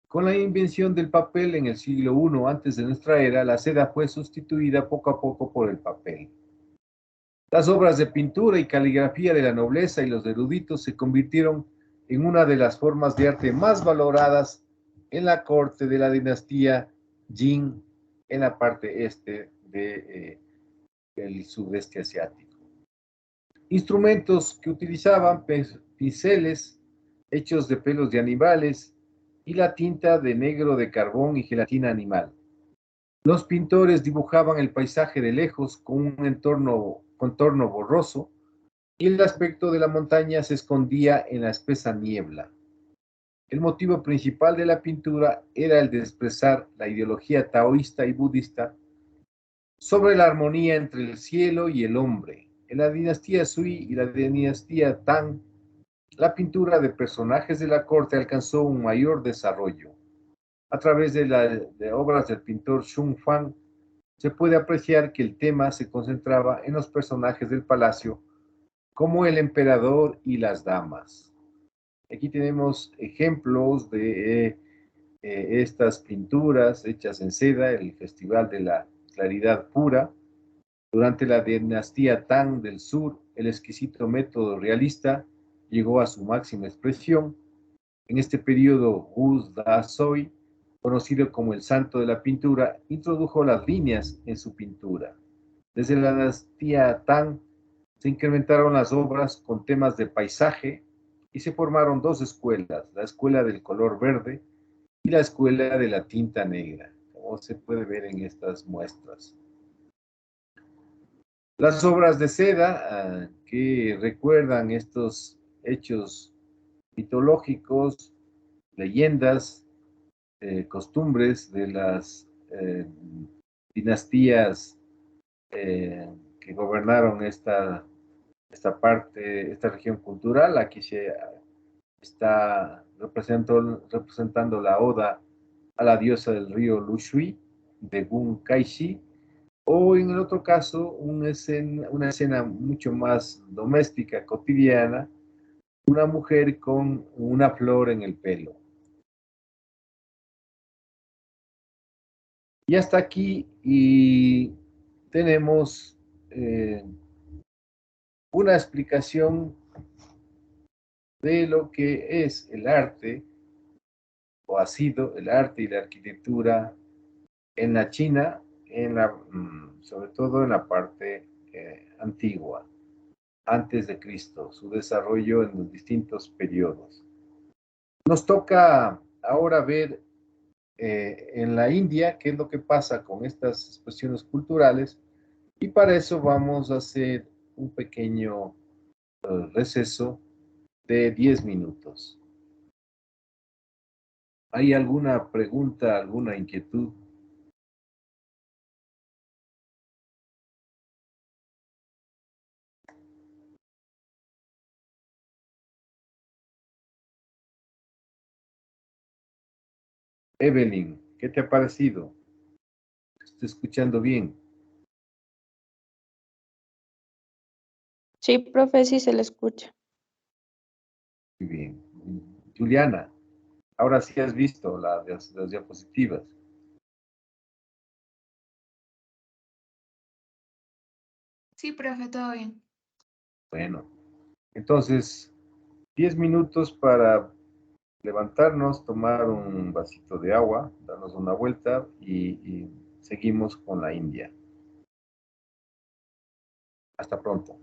S1: Con la invención del papel en el siglo I antes de nuestra era, la seda fue sustituida poco a poco por el papel. Las obras de pintura y caligrafía de la nobleza y los eruditos se convirtieron en una de las formas de arte más valoradas en la corte de la dinastía Jin en la parte este del sudeste asiático. Instrumentos que utilizaban, pinceles hechos de pelos de animales y la tinta de negro de carbón y gelatina animal. Los pintores dibujaban el paisaje de lejos con un contorno borroso y el aspecto de la montaña se escondía en la espesa niebla. El motivo principal de la pintura era el de expresar la ideología taoísta y budista sobre la armonía entre el cielo y el hombre. En la dinastía Sui y la dinastía Tang, la pintura de personajes de la corte alcanzó un mayor desarrollo. A través de obras del pintor Xun Fan, se puede apreciar que el tema se concentraba en los personajes del palacio, como el emperador y las damas. Aquí tenemos ejemplos de estas pinturas hechas en seda, el Festival de la Claridad Pura. Durante la dinastía Tang del Sur, el exquisito método realista llegó a su máxima expresión. En este periodo, Wu Da-soi, conocido como el santo de la pintura, introdujo las líneas en su pintura. Desde la dinastía Tang se incrementaron las obras con temas de paisaje y se formaron dos escuelas, la escuela del color verde y la escuela de la tinta negra, como se puede ver en estas muestras. Las obras de seda que recuerdan estos hechos mitológicos, leyendas, costumbres de las dinastías que gobernaron esta región cultural. Aquí se está representando la oda a la diosa del río Lushui de Gun Kaishi, o en el otro caso una escena mucho más doméstica, cotidiana, una mujer con una flor en el pelo. Y hasta aquí y tenemos una explicación de lo que es el arte, o ha sido el arte y la arquitectura en la China, sobre todo en la parte antigua, antes de Cristo, su desarrollo en los distintos periodos. Nos toca ahora ver en la India qué es lo que pasa con estas expresiones culturales, y para eso vamos a hacer un pequeño receso de 10 minutos. ¿Hay alguna pregunta, alguna inquietud? Evelyn, ¿qué te ha parecido? ¿Estoy escuchando bien?
S3: Sí, profe, sí se le escucha.
S1: Muy bien. Juliana, ahora sí has visto las diapositivas.
S2: Sí, profe, todo bien.
S1: Bueno, entonces, 10 minutos para levantarnos, tomar un vasito de agua, darnos una vuelta y seguimos con la India. Hasta pronto.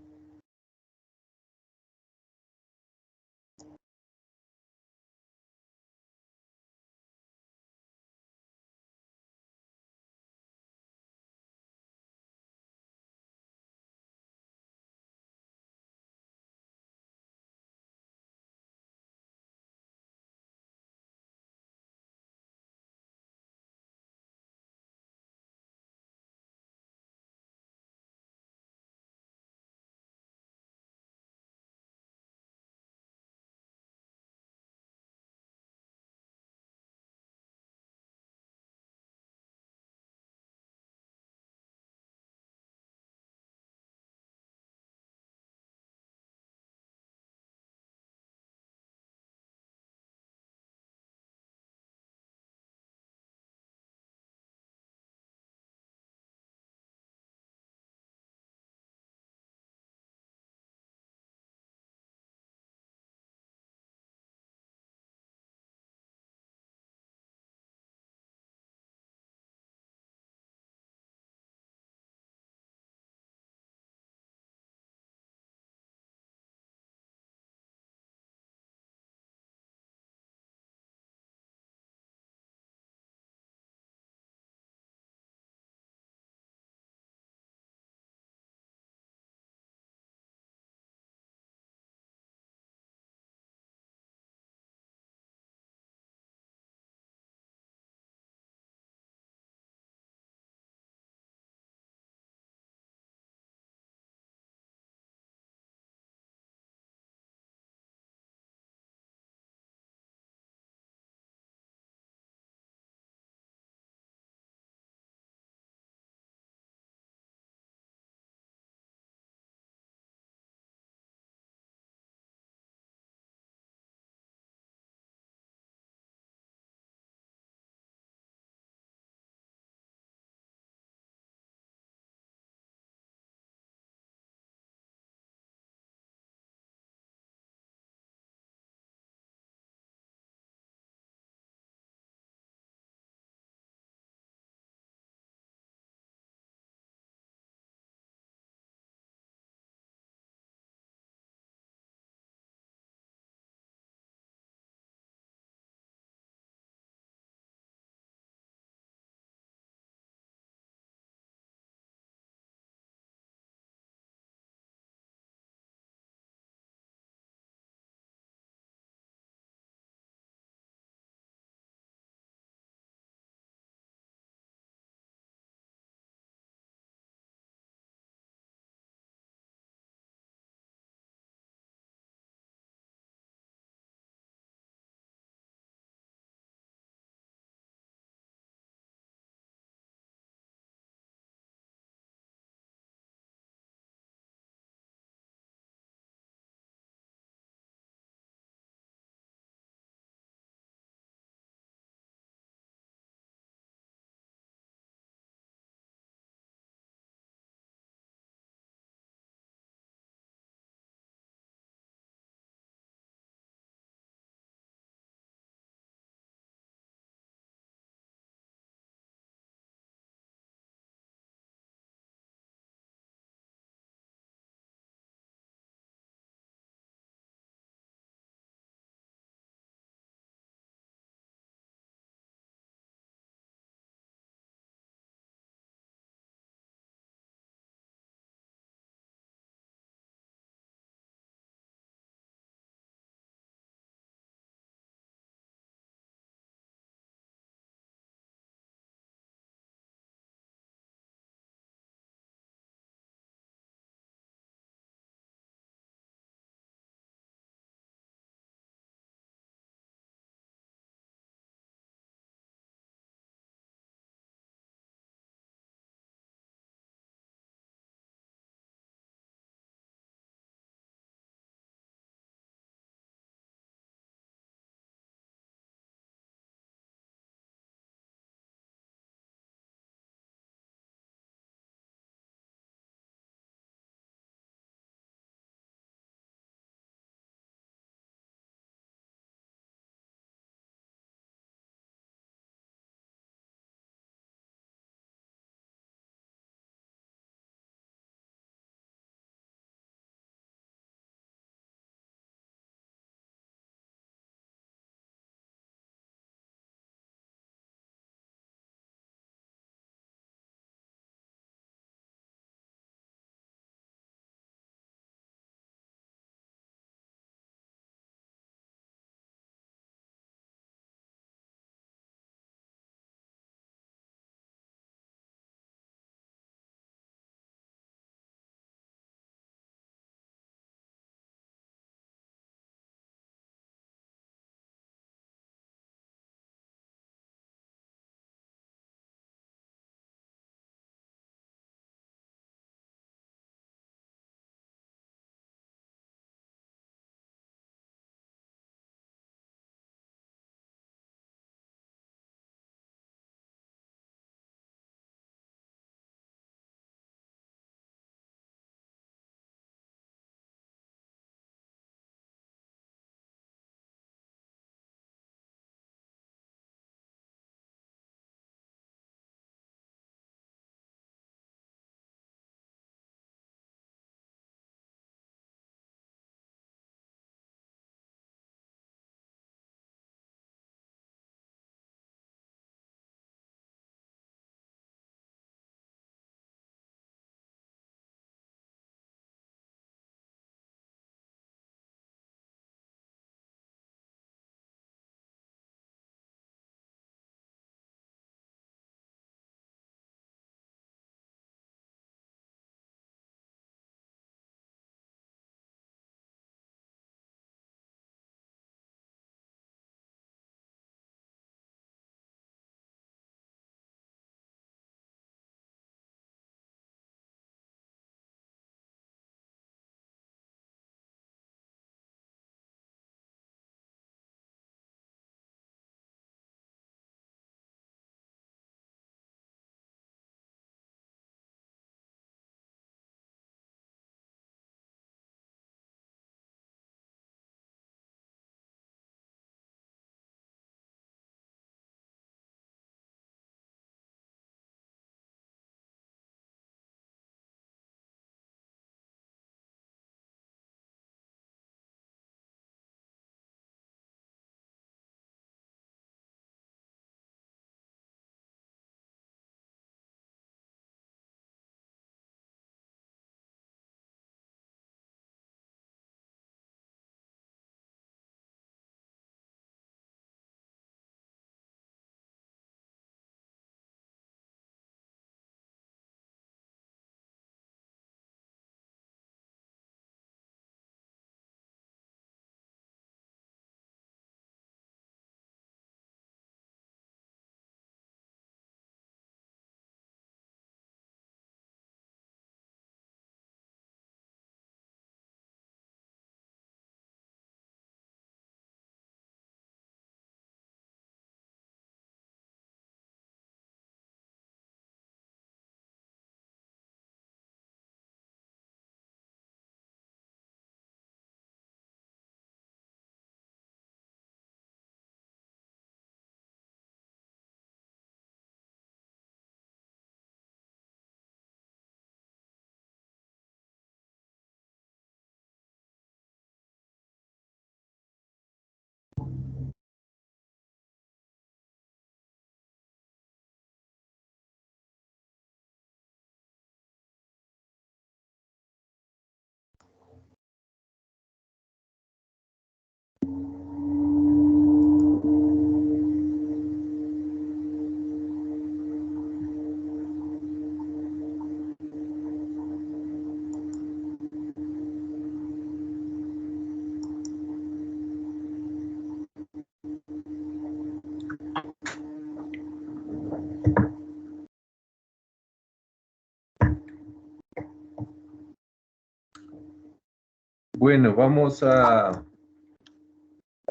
S1: Bueno, vamos a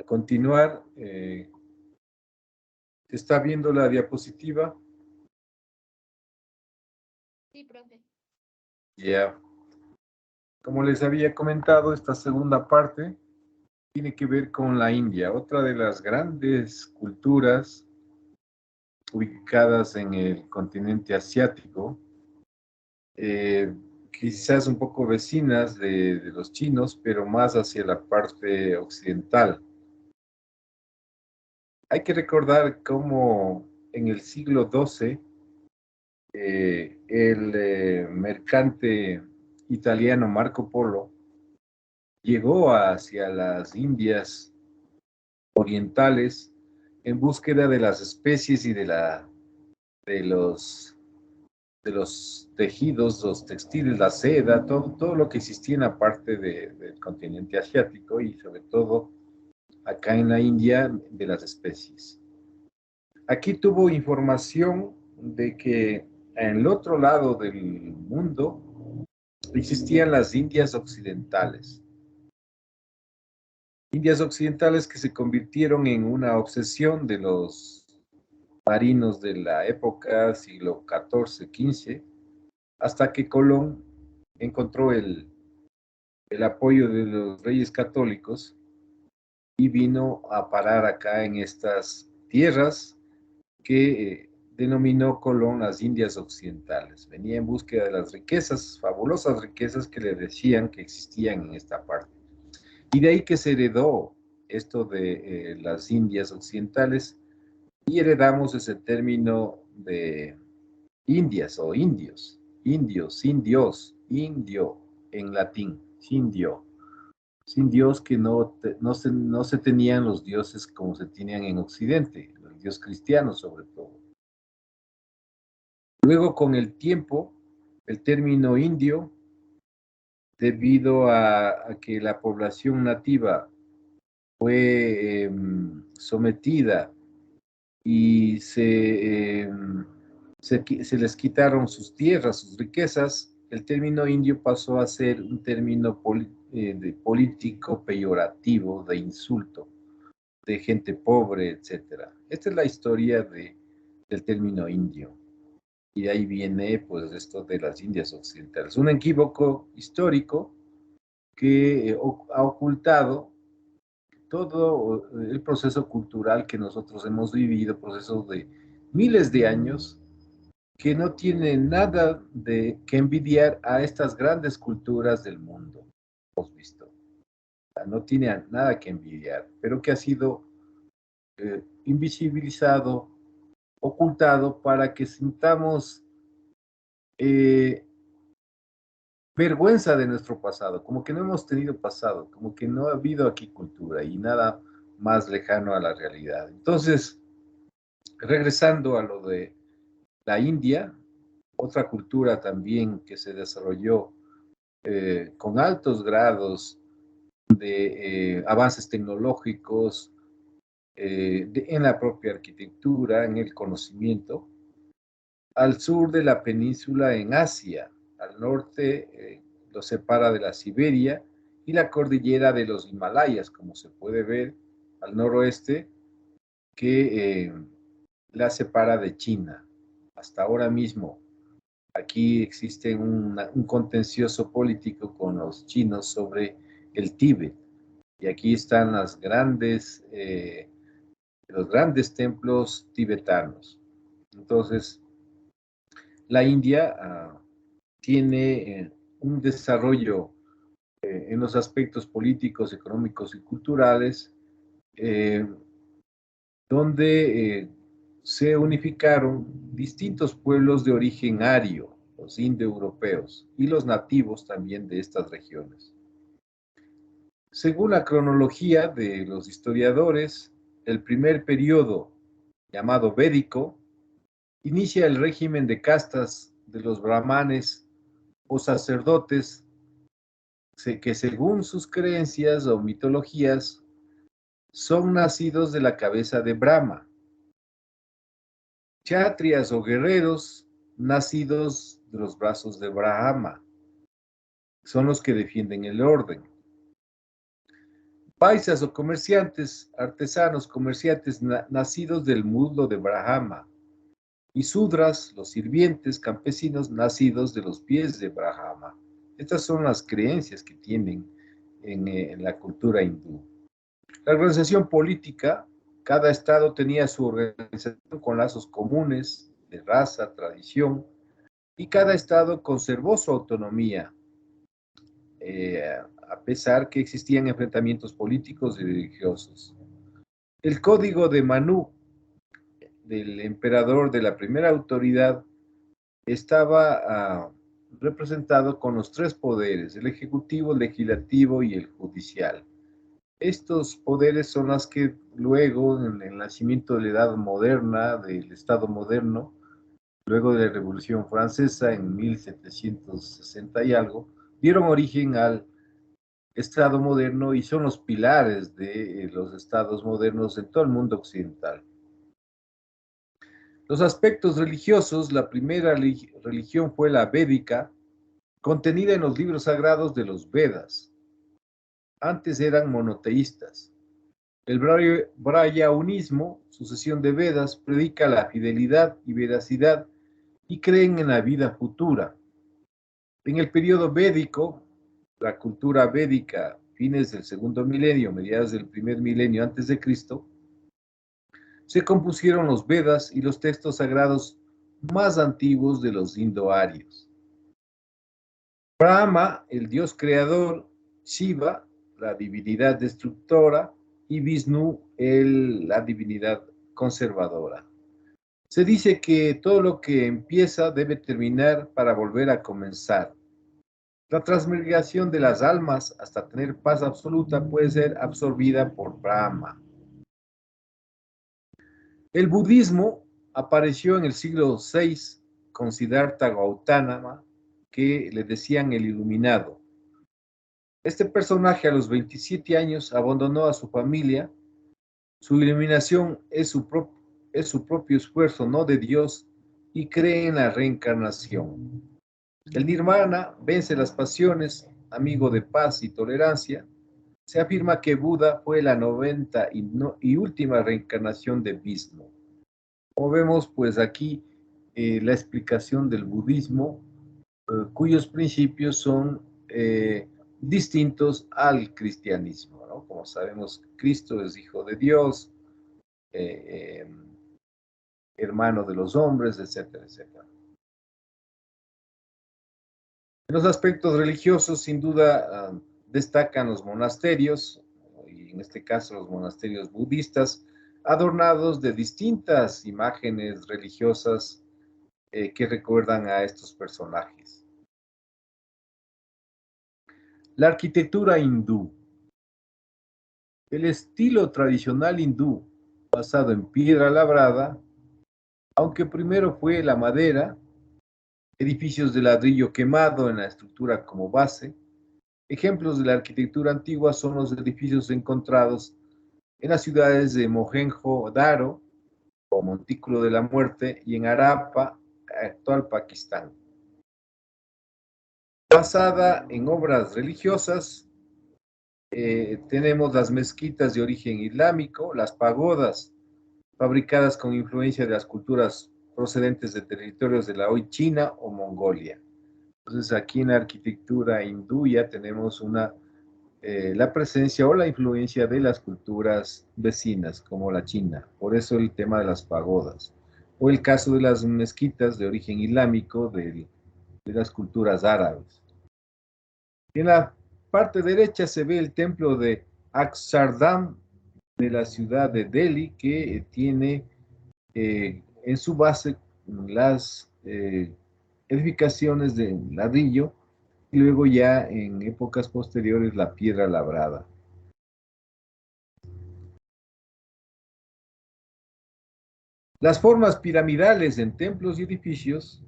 S1: continuar. ¿Se está viendo la diapositiva?
S2: Sí, profe.
S1: Ya. Como les había comentado, esta segunda parte tiene que ver con la India, otra de las grandes culturas ubicadas en el continente asiático, quizás un poco vecinas de los chinos, pero más hacia la parte occidental. Hay que recordar cómo en el siglo XII el mercante italiano Marco Polo llegó hacia las Indias orientales en búsqueda de las especies y de los, de los tejidos, los textiles, la seda, todo lo que existía en la parte del continente asiático y sobre todo acá en la India de las especies. Aquí tuvo información de que en el otro lado del mundo existían las Indias occidentales. Indias occidentales que se convirtieron en una obsesión de los marinos de la época, siglo XIV, XV, hasta que Colón encontró el apoyo de los reyes católicos y vino a parar acá en estas tierras que denominó Colón las Indias Occidentales. Venía en búsqueda de las riquezas, fabulosas riquezas que le decían que existían en esta parte. Y de ahí que se heredó esto de las Indias Occidentales y heredamos ese término de Indias o indios, indios, sin Dios, indio en latín, sin Dios que no se tenían los dioses como se tenían en Occidente, el Dios cristiano sobre todo. Luego, con el tiempo, el término indio, debido a que la población nativa fue sometida y se les quitaron sus tierras, sus riquezas, el término indio pasó a ser un término político peyorativo, de insulto, de gente pobre, etc. Esta es la historia del término indio. Y de ahí viene, pues, esto de las Indias Occidentales. Un equívoco histórico que ha ocultado todo el proceso cultural que nosotros hemos vivido, procesos de miles de años, que no tiene nada de que envidiar a estas grandes culturas del mundo, hemos visto. No tiene nada que envidiar, pero que ha sido invisibilizado, ocultado para que sintamos eh, vergüenza de nuestro pasado, como que no hemos tenido pasado, como que no ha habido aquí cultura y nada más lejano a la realidad. Entonces, regresando a lo de la India, otra cultura también que se desarrolló con altos grados de avances tecnológicos en la propia arquitectura, en el conocimiento, al sur de la península en Asia, al norte lo separa de la Siberia y la cordillera de los Himalayas, como se puede ver al noroeste, que la separa de China. Hasta ahora mismo, aquí existe un contencioso político con los chinos sobre el Tíbet. Y aquí están los grandes templos tibetanos. Entonces, la India tiene un desarrollo en los aspectos políticos, económicos y culturales, eh, donde se unificaron distintos pueblos de origen ario, los indoeuropeos, y los nativos también de estas regiones. Según la cronología de los historiadores, el primer periodo, llamado védico, inicia el régimen de castas de los brahmanes o sacerdotes que según sus creencias o mitologías son nacidos de la cabeza de Brahma. Kshatriyas o guerreros nacidos de los brazos de Brahma son los que defienden el orden. Paisas o comerciantes, artesanos, comerciantes nacidos del muslo de Brahma. Y Sudras, los sirvientes, campesinos nacidos de los pies de Brahma. Estas son las creencias que tienen en la cultura hindú. La organización política, cada estado tenía su organización con lazos comunes de raza, tradición, y cada estado conservó su autonomía, a pesar que existían enfrentamientos políticos y religiosos. El código de Manu, del emperador de la primera autoridad, estaba representado con los tres poderes, el ejecutivo, el legislativo y el judicial. Estos poderes son los que luego, en el nacimiento de la edad moderna, del Estado moderno, luego de la Revolución Francesa en 1760 y algo, dieron origen al Estado moderno y son los pilares de los estados modernos en todo el mundo occidental. Los aspectos religiosos, la primera religión fue la védica, contenida en los libros sagrados de los Vedas. Antes eran monoteístas. El brahmanismo, sucesión de Vedas, predica la fidelidad y veracidad y creen en la vida futura. En el periodo védico, la cultura védica, fines del segundo milenio, mediados del primer milenio antes de Cristo, se compusieron los Vedas y los textos sagrados más antiguos de los indoarios. Brahma, el dios creador, Shiva, la divinidad destructora, y Vishnu, la divinidad conservadora. Se dice que todo lo que empieza debe terminar para volver a comenzar. La transmigración de las almas hasta tener paz absoluta puede ser absorbida por Brahma. El budismo apareció en el siglo VI con Siddhartha Gautama, que le decían el iluminado. Este personaje a los 27 años abandonó a su familia. Su iluminación es su propio esfuerzo, no de Dios, y cree en la reencarnación. El nirvana vence las pasiones, amigo de paz y tolerancia. Se afirma que Buda fue la 90 y última reencarnación de Vishnu. Como vemos, pues aquí la explicación del budismo, cuyos principios son distintos al cristianismo, ¿no? Como sabemos, Cristo es hijo de Dios, eh, hermano de los hombres, etcétera, etcétera. En los aspectos religiosos, sin duda, destacan los monasterios, y en este caso los monasterios budistas, adornados de distintas imágenes religiosas que recuerdan a estos personajes. La arquitectura hindú. El estilo tradicional hindú, basado en piedra labrada, aunque primero fue la madera, edificios de ladrillo quemado en la estructura como base. Ejemplos de la arquitectura antigua son los edificios encontrados en las ciudades de Mohenjo-Daro, o Montículo de la Muerte, y en Harappa, actual Pakistán. Basada en obras religiosas, tenemos las mezquitas de origen islámico, las pagodas, fabricadas con influencia de las culturas procedentes de territorios de la hoy China o Mongolia. Entonces, aquí en la arquitectura hindú ya tenemos la presencia o la influencia de las culturas vecinas, como la China. Por eso el tema de las pagodas. O el caso de las mezquitas de origen islámico de las culturas árabes. En la parte derecha se ve el templo de Akshardham de la ciudad de Delhi, que tiene en su base las edificaciones de ladrillo y luego ya en épocas posteriores la piedra labrada. Las formas piramidales en templos y edificios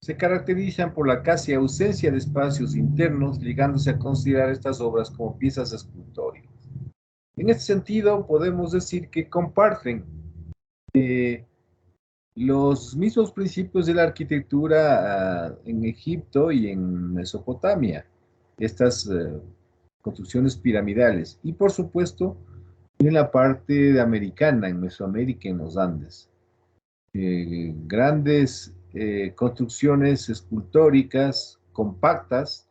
S1: se caracterizan por la casi ausencia de espacios internos, llegándose a considerar estas obras como piezas escultóricas. En este sentido, podemos decir que comparten los mismos principios de la arquitectura en Egipto y en Mesopotamia. Estas construcciones piramidales. Y por supuesto, en la parte de americana, en Mesoamérica, en los Andes. Grandes construcciones escultóricas, compactas,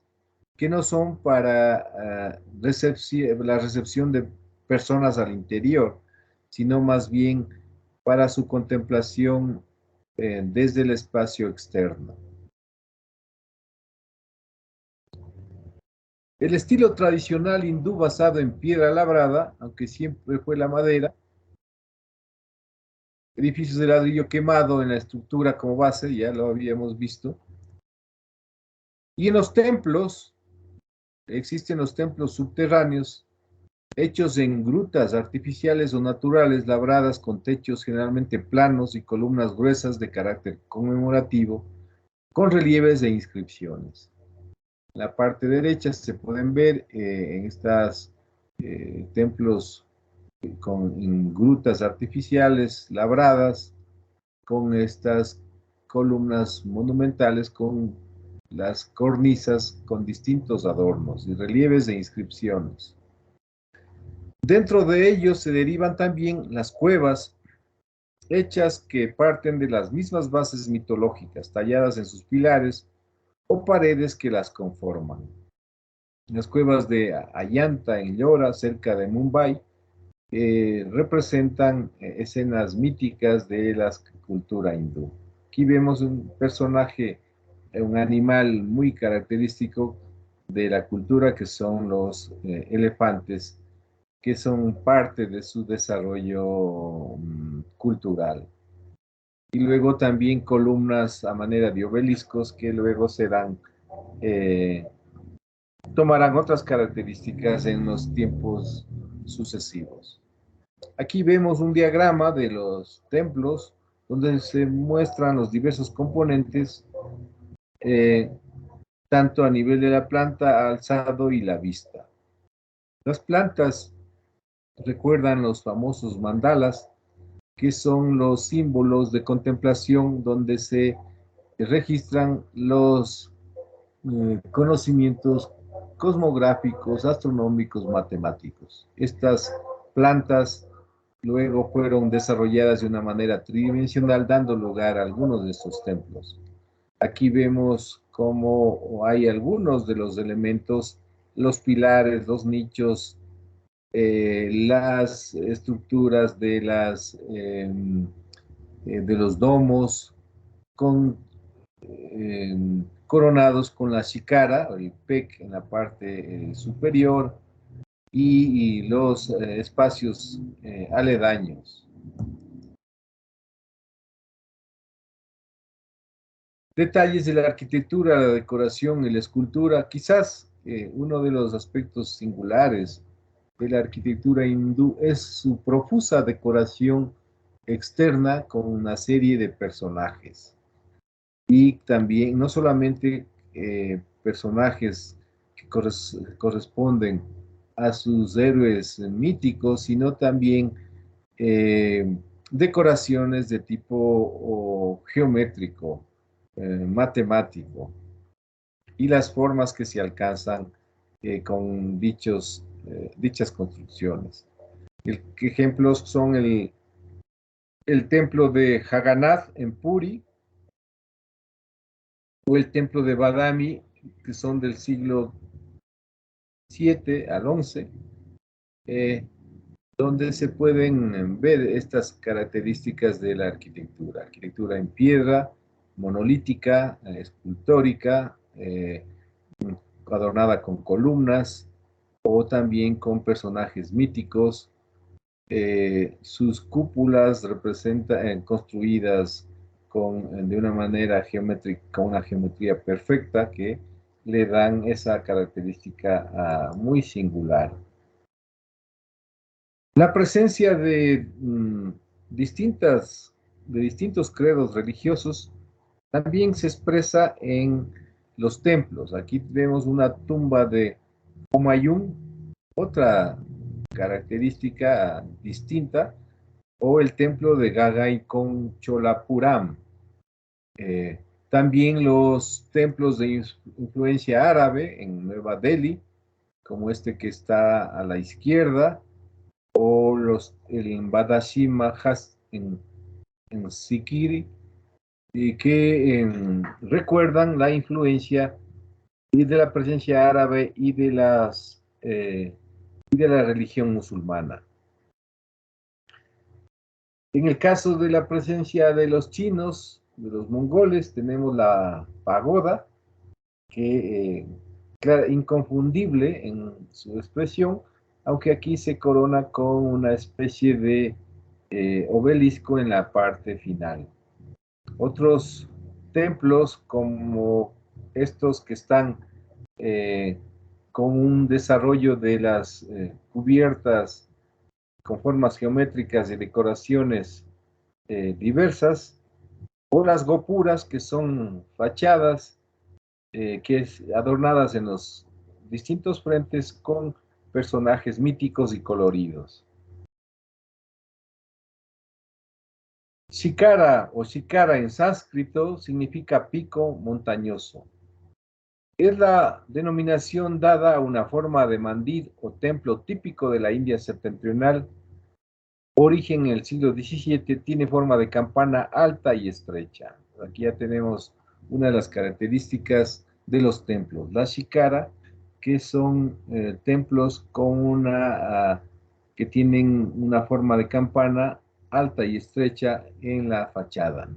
S1: que no son para la recepción de personas al interior, sino más bien para su contemplación desde el espacio externo. El estilo tradicional hindú basado en piedra labrada, aunque siempre fue la madera, edificios de ladrillo quemado en la estructura como base, ya lo habíamos visto. Y en los templos, existen los templos subterráneos, hechos en grutas artificiales o naturales, labradas con techos generalmente planos y columnas gruesas de carácter conmemorativo, con relieves e inscripciones. En la parte derecha se pueden ver en estos templos en grutas artificiales labradas, con estas columnas monumentales, con las cornisas con distintos adornos y relieves e inscripciones. Dentro de ellos se derivan también las cuevas, hechas que parten de las mismas bases mitológicas, talladas en sus pilares o paredes que las conforman. Las cuevas de Ayanta, en Ellora, cerca de Mumbai, representan escenas míticas de la cultura hindú. Aquí vemos un personaje, un animal muy característico de la cultura, que son los elefantes, que son parte de su desarrollo cultural. Y luego también columnas a manera de obeliscos que luego serán, tomarán otras características en los tiempos sucesivos. Aquí vemos un diagrama de los templos donde se muestran los diversos componentes, tanto a nivel de la planta, alzado y la vista. Las plantas recuerdan los famosos mandalas, que son los símbolos de contemplación donde se registran los conocimientos cosmográficos, astronómicos, matemáticos. Estas plantas luego fueron desarrolladas de una manera tridimensional, dando lugar a algunos de estos templos. Aquí vemos cómo hay algunos de los elementos, los pilares, los nichos, las estructuras de los domos, con coronados con la shikara, o el pek en la parte superior, y los espacios aledaños. Detalles de la arquitectura, la decoración y la escultura. Quizás uno de los aspectos singulares de la arquitectura hindú es su profusa decoración externa con una serie de personajes. Y también, no solamente personajes que corresponden a sus héroes míticos, sino también decoraciones de tipo geométrico, matemático, y las formas que se alcanzan con dichas construcciones. Ejemplos son el templo de Jagannath en Puri, o el templo de Badami, que son del siglo VII al XI, donde se pueden ver estas características de la arquitectura. Arquitectura en piedra, monolítica, escultórica, adornada con columnas, o también con personajes míticos. Sus cúpulas representan construidas de una manera geométrica, con una geometría perfecta, que le dan esa característica muy singular. La presencia de distintos credos religiosos también se expresa en los templos. Aquí vemos una tumba de Humayun, otra característica distinta, o el templo de Gagaikoncholapuram. Cholapuram. También los templos de influencia árabe en Nueva Delhi, como este que está a la izquierda, o el Badashima en Sikiri, y que recuerdan la influencia y de la presencia árabe y de la religión musulmana. En el caso de la presencia de los chinos, de los mongoles, tenemos la pagoda, que inconfundible en su expresión, aunque aquí se corona con una especie de obelisco en la parte final. Otros templos como estos que están con un desarrollo de las cubiertas con formas geométricas y decoraciones diversas, o las gopuras, que son fachadas adornadas en los distintos frentes con personajes míticos y coloridos. Shikara o Shikara en sánscrito significa pico montañoso. Es la denominación dada a una forma de mandir o templo típico de la India septentrional. Origen en el siglo XVII, tiene forma de campana alta y estrecha. Aquí ya tenemos una de las características de los templos. La shikara, que son templos con que tienen una forma de campana alta y estrecha en la fachada.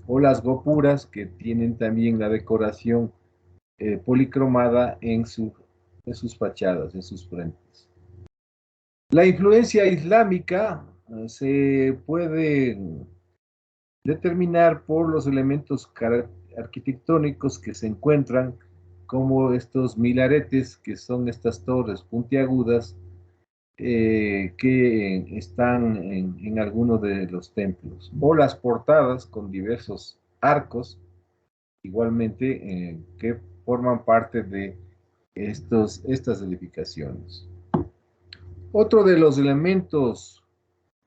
S1: O las gopuras, que tienen también la decoración policromada en sus fachadas, en sus frentes. La influencia islámica se puede determinar por los elementos arquitectónicos que se encuentran, como estos minaretes, que son estas torres puntiagudas que están en alguno de los templos, o las portadas con diversos arcos, igualmente, que forman parte de estas edificaciones. Otro de los elementos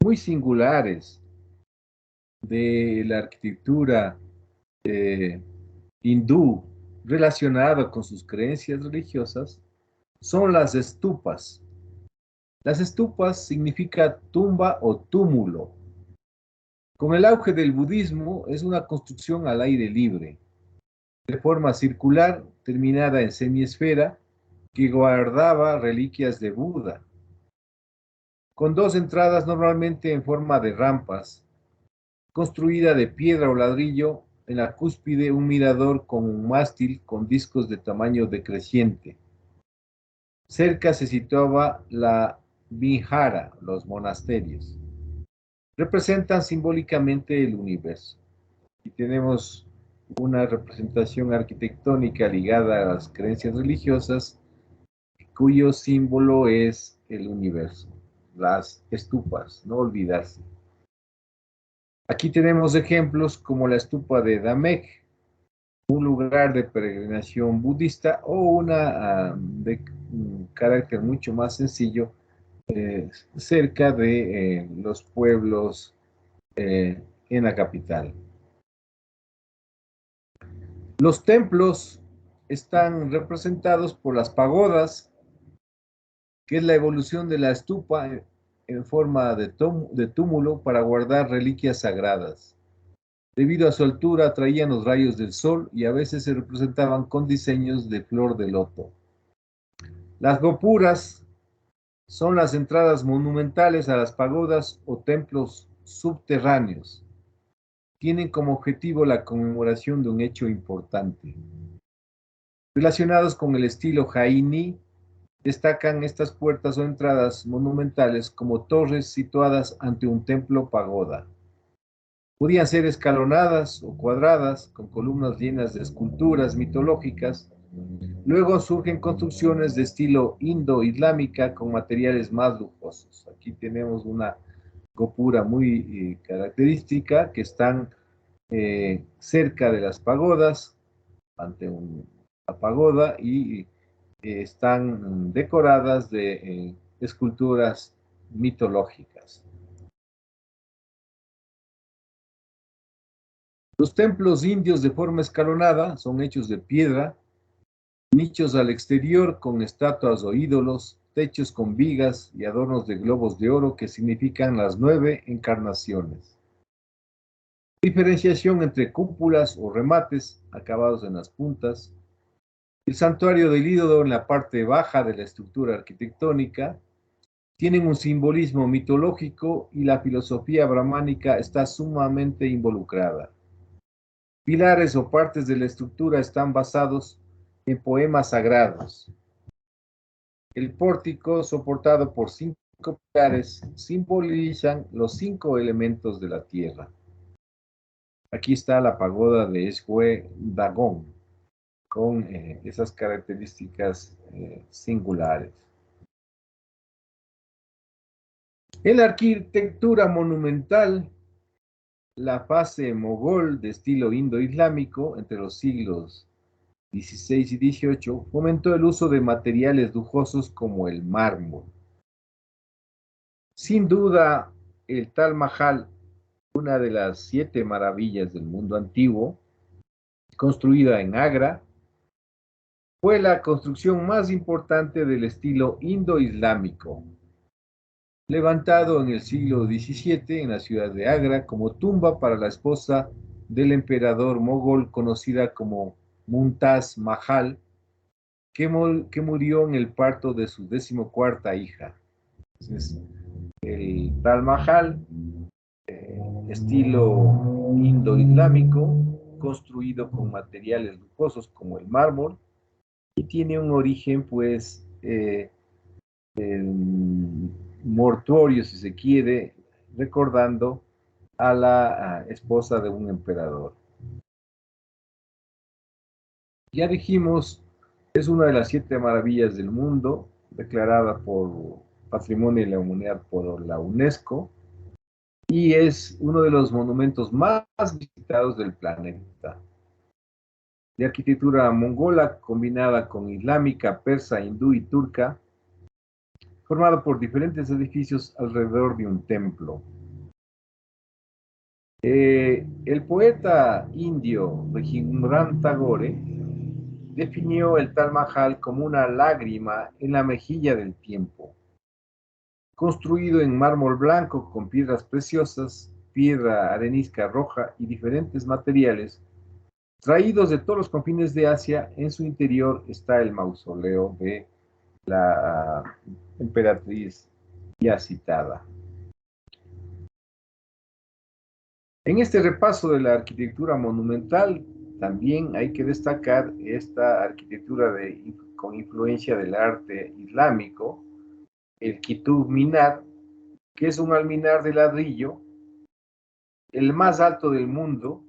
S1: muy singulares de la arquitectura hindú relacionado con sus creencias religiosas son las estupas. Las estupas significa tumba o túmulo. Con el auge del budismo, es una construcción al aire libre, de forma circular, terminada en semiesfera, que guardaba reliquias de Buda, con dos entradas normalmente en forma de rampas, construida de piedra o ladrillo, en la cúspide un mirador con un mástil con discos de tamaño decreciente. Cerca se situaba la vihara, los monasterios. Representan simbólicamente el universo. Y tenemos una representación arquitectónica ligada a las creencias religiosas, cuyo símbolo es el universo, las estupas, no olvidarse. Aquí tenemos ejemplos como la estupa de Damek, un lugar de peregrinación budista, o una de carácter mucho más sencillo, cerca de los pueblos en la capital. Los templos están representados por las pagodas, que es la evolución de la estupa en forma de túmulo para guardar reliquias sagradas. Debido a su altura, atraían los rayos del sol y a veces se representaban con diseños de flor de loto. Las gopuras son las entradas monumentales a las pagodas o templos subterráneos. Tienen como objetivo la conmemoración de un hecho importante. Relacionados con el estilo Jaini, destacan estas puertas o entradas monumentales como torres situadas ante un templo pagoda. Podían ser escalonadas o cuadradas, con columnas llenas de esculturas mitológicas. Luego surgen construcciones de estilo indo-islámica con materiales más lujosos. Aquí tenemos una gopura muy característica, que están cerca de las pagodas, ante una pagoda, y están decoradas de esculturas mitológicas. Los templos indios de forma escalonada son hechos de piedra, Nichos al exterior con estatuas o ídolos, techos con vigas y adornos de globos de oro que significan las 9 encarnaciones. Diferenciación entre cúpulas o remates acabados en las puntas. El santuario del ídolo en la parte baja de la estructura arquitectónica tienen un simbolismo mitológico y la filosofía brahmánica está sumamente involucrada. Pilares o partes de la estructura están basados en poemas sagrados. El pórtico, soportado por 5 pilares, simbolizan los 5 elementos de la tierra. Aquí está la pagoda de Eshué Dagón, con esas características singulares. En la arquitectura monumental, la fase mogol de estilo indo-islámico entre los siglos XVI y XVIII fomentó el uso de materiales lujosos como el mármol. Sin duda, el Taj Mahal, una de las 7 maravillas del mundo antiguo, construida en Agra, fue la construcción más importante del estilo indo-islámico, levantado en el siglo XVII en la ciudad de Agra como tumba para la esposa del emperador mogol conocida como Mumtaz Mahal, que murió en el parto de su 14ª hija. Entonces, el Taj Mahal, estilo indo-islámico, construido con materiales lujosos como el mármol, y tiene un origen, pues, mortuorio, si se quiere, recordando a la esposa de un emperador. Ya dijimos, es una de las 7 maravillas del mundo, declarada por Patrimonio de la Humanidad por la UNESCO, y es uno de los monumentos más visitados del planeta. De arquitectura mongola combinada con islámica, persa, hindú y turca, formado por diferentes edificios alrededor de un templo. El poeta indio Rabindranath Tagore definió el Taj Mahal como una lágrima en la mejilla del tiempo. Construido en mármol blanco con piedras preciosas, piedra arenisca roja y diferentes materiales, traídos de todos los confines de Asia, en su interior está el mausoleo de la emperatriz ya citada. En este repaso de la arquitectura monumental, también hay que destacar esta arquitectura con influencia del arte islámico, el Qutub Minar, que es un alminar de ladrillo, el más alto del mundo,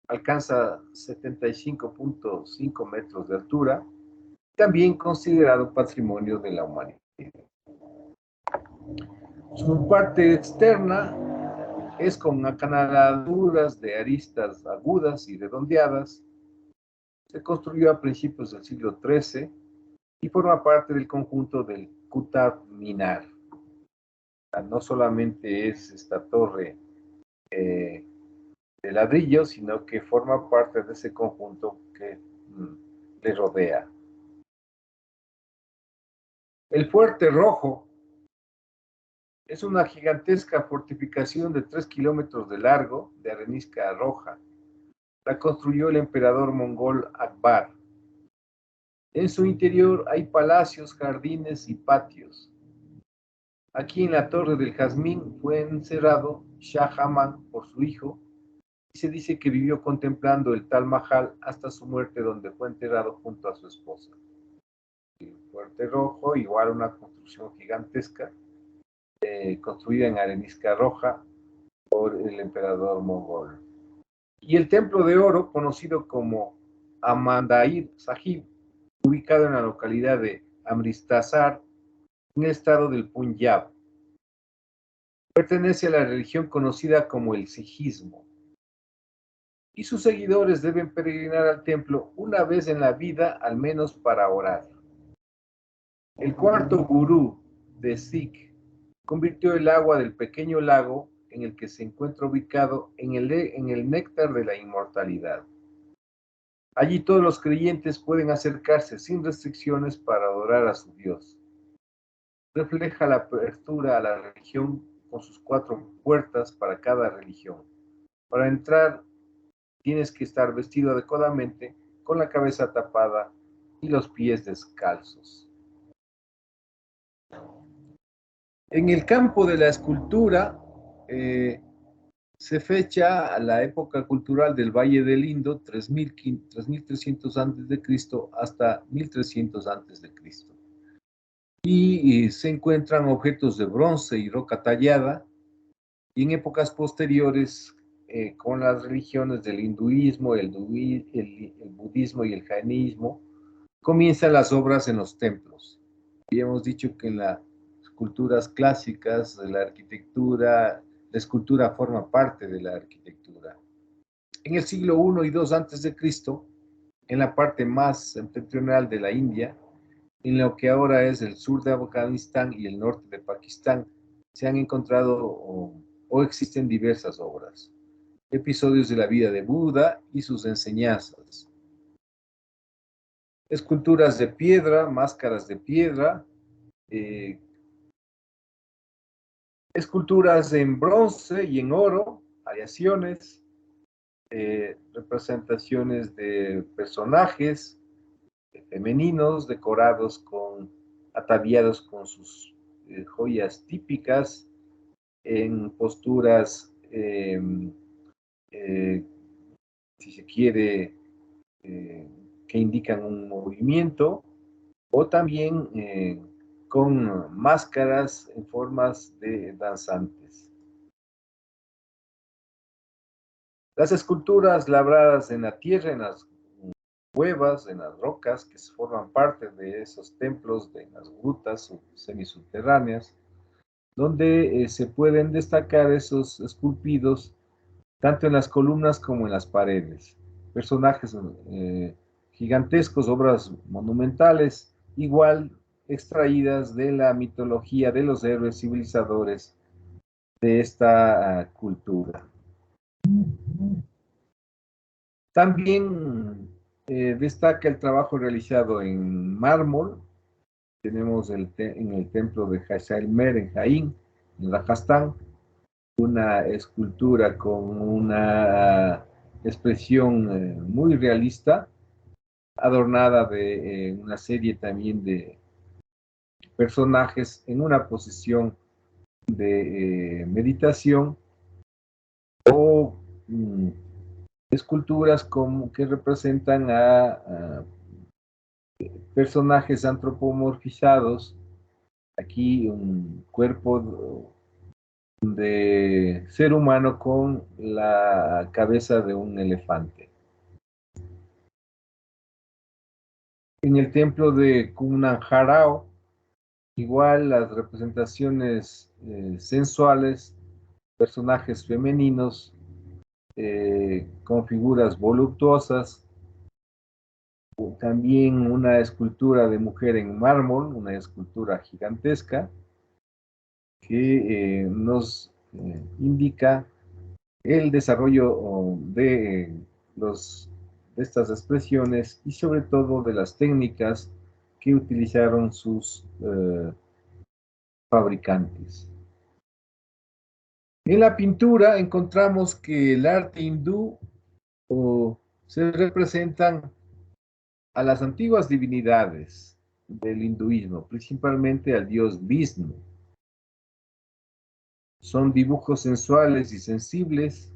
S1: alcanza 75.5 metros de altura, también considerado patrimonio de la humanidad. Su parte externa es con acanaladuras de aristas agudas y redondeadas. Se construyó a principios del siglo XIII y forma parte del conjunto del Qutub Minar. No solamente es esta torre de ladrillo, sino que forma parte de ese conjunto que le rodea. El Fuerte Rojo es una gigantesca fortificación de 3 kilómetros de largo de arenisca roja. La construyó el emperador mongol Akbar. En su interior hay palacios, jardines y patios. Aquí en la Torre del Jazmín fue encerrado Shah Jahan por su hijo y se dice que vivió contemplando el Taj Mahal hasta su muerte, donde fue enterrado junto a su esposa. El Fuerte Rojo, igual una construcción gigantesca, construida en arenisca roja por el emperador mongol. Y el Templo de Oro, conocido como Amandair Sahib, ubicado en la localidad de Amritsar, en el estado del Punjab. Pertenece a la religión conocida como el sijismo. Y sus seguidores deben peregrinar al templo una vez en la vida, al menos para orar. El cuarto gurú de Sikh convirtió el agua del pequeño lago en el que se encuentra ubicado en el néctar de la inmortalidad. Allí todos los creyentes pueden acercarse sin restricciones para adorar a su Dios. Refleja la apertura a la religión con sus 4 puertas para cada religión. Para entrar tienes que estar vestido adecuadamente, con la cabeza tapada y los pies descalzos. En el campo de la escultura, se fecha a la época cultural del Valle del Indo, 3300 a.C. hasta 1300 a.C. Y se encuentran objetos de bronce y roca tallada, y en épocas posteriores, con las religiones del hinduismo, el budismo y el jainismo, comienzan las obras en los templos. Y hemos dicho que en las culturas clásicas de la arquitectura, la escultura forma parte de la arquitectura. En el siglo I y II antes de Cristo, en la parte más septentrional de la India, en lo que ahora es el sur de Afganistán y el norte de Pakistán, se han encontrado o existen diversas obras, episodios de la vida de Buda y sus enseñanzas, esculturas de piedra, máscaras de piedra, esculturas en bronce y en oro, aleaciones, representaciones de personajes femeninos decorados ataviados con sus joyas típicas, en posturas, si se quiere, que indican un movimiento, o también con máscaras en formas de danzantes. Las esculturas labradas en la tierra, en las cuevas, en las rocas, que forman parte de esos templos, de las grutas semisubterráneas, donde se pueden destacar esos esculpidos tanto en las columnas como en las paredes. Personajes gigantescos, obras monumentales, igual extraídas de la mitología de los héroes civilizadores de esta cultura. También destaca el trabajo realizado en mármol. Tenemos en el templo de Jaisalmer en Jaín, en Rajastán, una escultura con una expresión muy realista, adornada de una serie también de personajes en una posición de meditación, o esculturas que representan a personajes antropomorfizados. Aquí un cuerpo de ser humano con la cabeza de un elefante. En el templo de Kunnanjarao, igual las representaciones sensuales, personajes femeninos con figuras voluptuosas, también una escultura de mujer en mármol, una escultura gigantesca que nos indica el desarrollo de estas expresiones y sobre todo de las técnicas que utilizaron sus fabricantes. En la pintura encontramos que el arte hindú se representan a las antiguas divinidades del hinduismo, principalmente al dios Vishnu. Son dibujos sensuales y sensibles.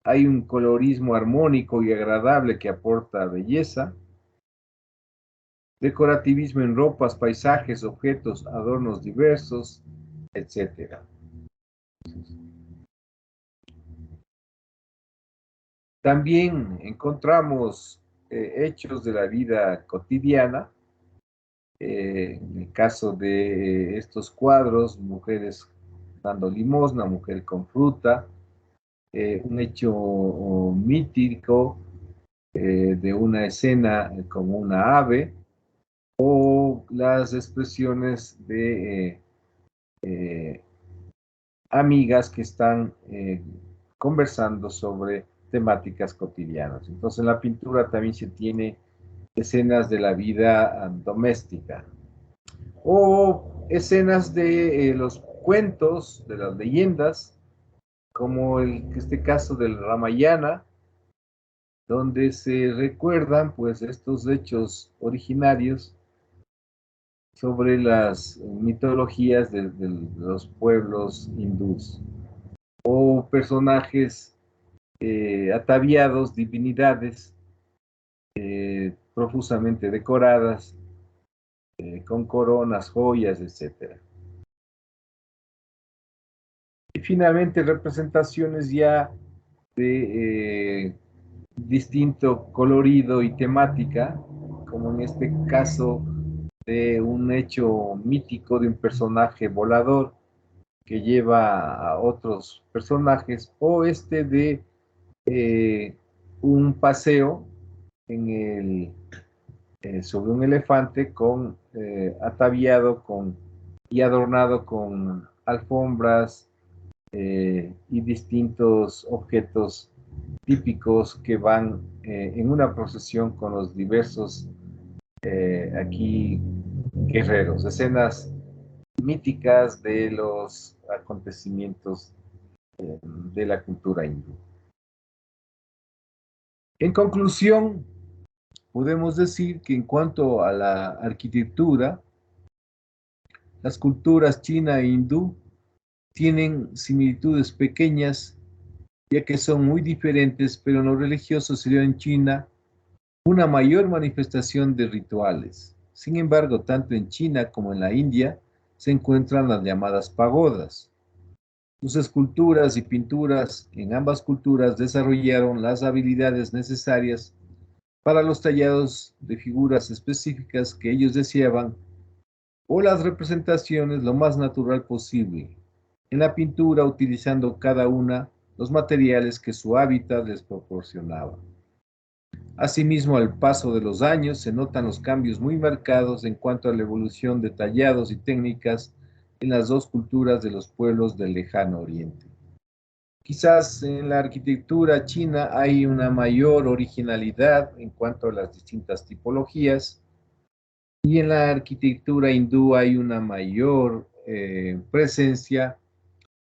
S1: Hay un colorismo armónico y agradable que aporta belleza. Decorativismo en ropas, paisajes, objetos, adornos diversos, etc. También encontramos hechos de la vida cotidiana. En el caso de estos cuadros, mujeres dando limosna, mujer con fruta, un hecho mítico de una escena como una ave, o las expresiones de amigas que están conversando sobre temáticas cotidianas. Entonces, en la pintura también se tiene escenas de la vida doméstica o escenas de los cuentos, de las leyendas, como este caso del Ramayana, donde se recuerdan pues estos hechos originarios sobre las mitologías de los pueblos hindús, o personajes ataviados, divinidades profusamente decoradas, con coronas, joyas, etc. Y finalmente representaciones ya de distinto colorido y temática, como en este caso de un hecho mítico de un personaje volador que lleva a otros personajes, o este de un paseo en sobre un elefante ataviado y adornado con alfombras y distintos objetos típicos que van en una procesión con los diversos aquí guerreros, escenas míticas de los acontecimientos de la cultura hindú. En conclusión, podemos decir que en cuanto a la arquitectura, las culturas china e hindú tienen similitudes pequeñas, ya que son muy diferentes, pero en lo religioso se dio en China una mayor manifestación de rituales. Sin embargo, tanto en China como en la India se encuentran las llamadas pagodas. Sus esculturas y pinturas en ambas culturas desarrollaron las habilidades necesarias para los tallados de figuras específicas que ellos deseaban o las representaciones lo más natural posible. En la pintura, utilizando cada una los materiales que su hábitat les proporcionaba. Asimismo, al paso de los años, se notan los cambios muy marcados en cuanto a la evolución de tallados y técnicas en las dos culturas de los pueblos del lejano oriente. Quizás en la arquitectura china hay una mayor originalidad en cuanto a las distintas tipologías, y en la arquitectura hindú hay una mayor presencia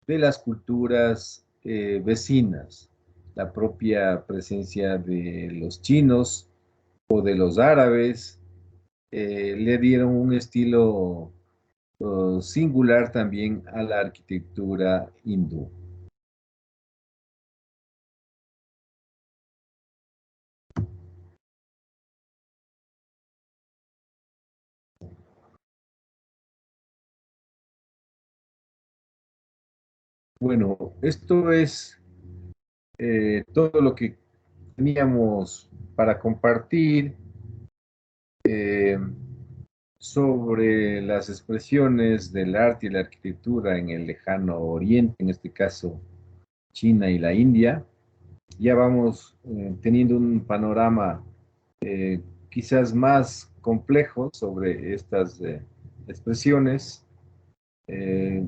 S1: de las culturas vecinas, la propia presencia de los chinos o de los árabes, le dieron un estilo singular también a la arquitectura hindú. Bueno, esto es todo lo que teníamos para compartir sobre las expresiones del arte y la arquitectura en el lejano oriente, en este caso China y la India. Ya vamos teniendo un panorama quizás más complejo sobre estas expresiones. Eh,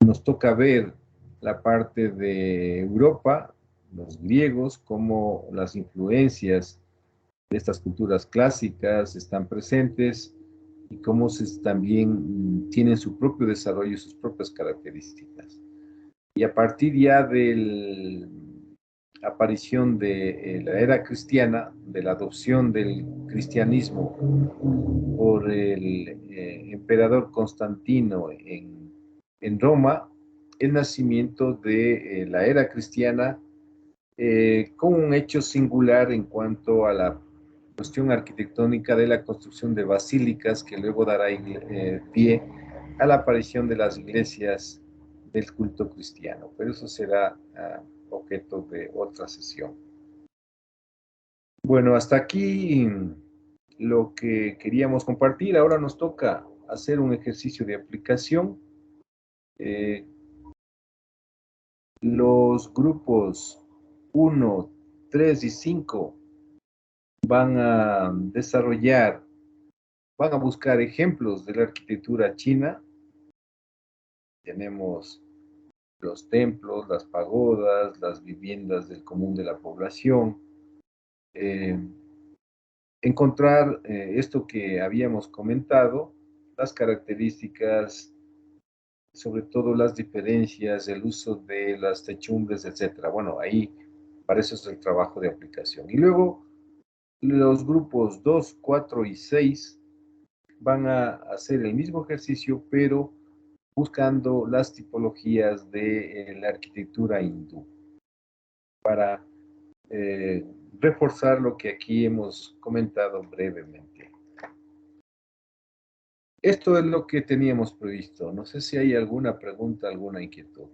S1: Nos toca ver la parte de Europa, los griegos, cómo las influencias de estas culturas clásicas están presentes y cómo también tienen su propio desarrollo y sus propias características. Y a partir ya de la aparición de la era cristiana, de la adopción del cristianismo por el emperador Constantino en Roma, el nacimiento de la era cristiana con un hecho singular en cuanto a la cuestión arquitectónica de la construcción de basílicas que luego dará pie a la aparición de las iglesias del culto cristiano. Pero eso será objeto de otra sesión. Bueno, hasta aquí lo que queríamos compartir. Ahora nos toca hacer un ejercicio de aplicación. Los grupos 1, 3 y 5 van a desarrollar, van a buscar ejemplos de la arquitectura china. Tenemos los templos, las pagodas, las viviendas del común de la población. Eh, Encontrar esto que habíamos comentado, las características, sobre todo las diferencias, el uso de las techumbres, etcétera. Bueno, ahí para eso es el trabajo de aplicación. Y luego los grupos 2, 4 y 6 van a hacer el mismo ejercicio, pero buscando las tipologías de la arquitectura hindú para eh, reforzar lo que aquí hemos comentado brevemente. Esto es lo que teníamos previsto. No sé si hay alguna pregunta, alguna inquietud.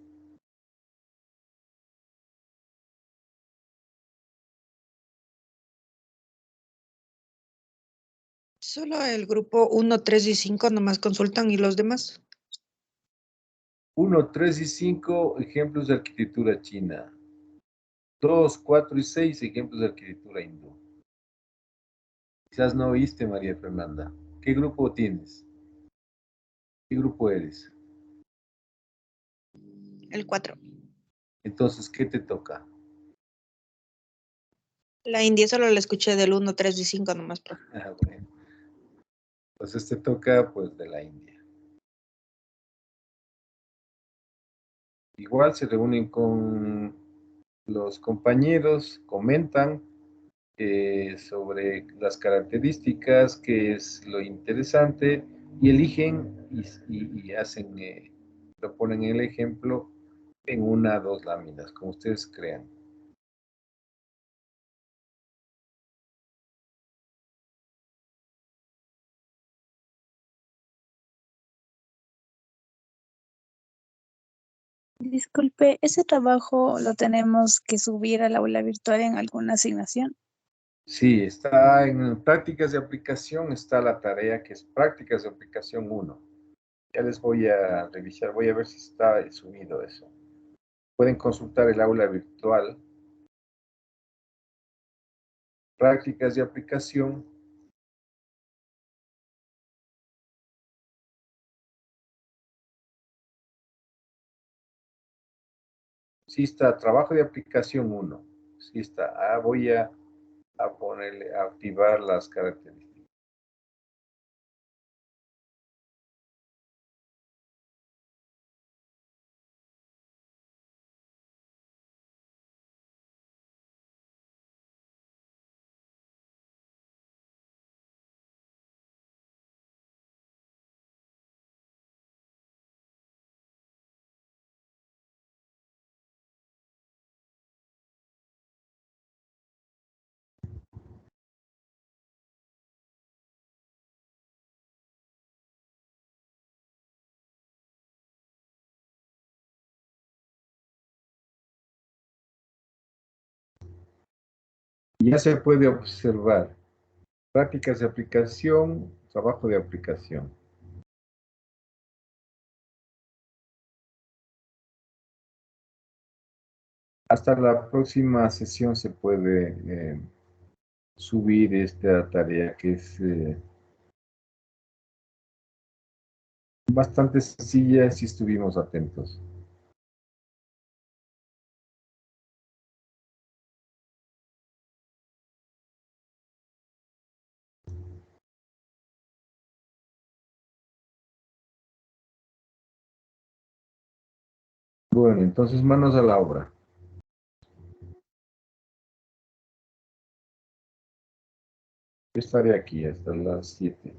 S3: Solo el grupo 1, 3 y 5 nomás consultan y los demás.
S1: 1, 3 y 5, ejemplos de arquitectura china. 2, 4 y 6, ejemplos de arquitectura hindú. Quizás no oíste, María Fernanda. ¿Qué grupo tienes? ¿Qué grupo eres?
S3: El 4.
S1: Entonces, ¿qué te toca?
S3: La India solo la escuché del 1, 3 y 5 nomás, profe.
S1: Bueno. Entonces te toca, pues, de la India. Igual se reúnen con los compañeros, comentan sobre las características, qué es lo interesante, y eligen y hacen, lo ponen el ejemplo en una o dos láminas, como ustedes crean.
S4: Disculpe, ¿ese trabajo lo tenemos que subir al aula virtual en alguna asignación?
S1: Sí, está en prácticas de aplicación, está la tarea que es prácticas de aplicación 1. Ya les voy a revisar, voy a ver si está subido eso. Pueden consultar el aula virtual, prácticas de aplicación. Sí está, trabajo de aplicación 1. Sí está. Voy a ponerle, a activar las características. Ya se puede observar prácticas de aplicación, trabajo de aplicación. Hasta la próxima sesión se puede subir esta tarea que es bastante sencilla si estuvimos atentos. Bueno, entonces manos a la obra. Yo estaré aquí hasta las 7.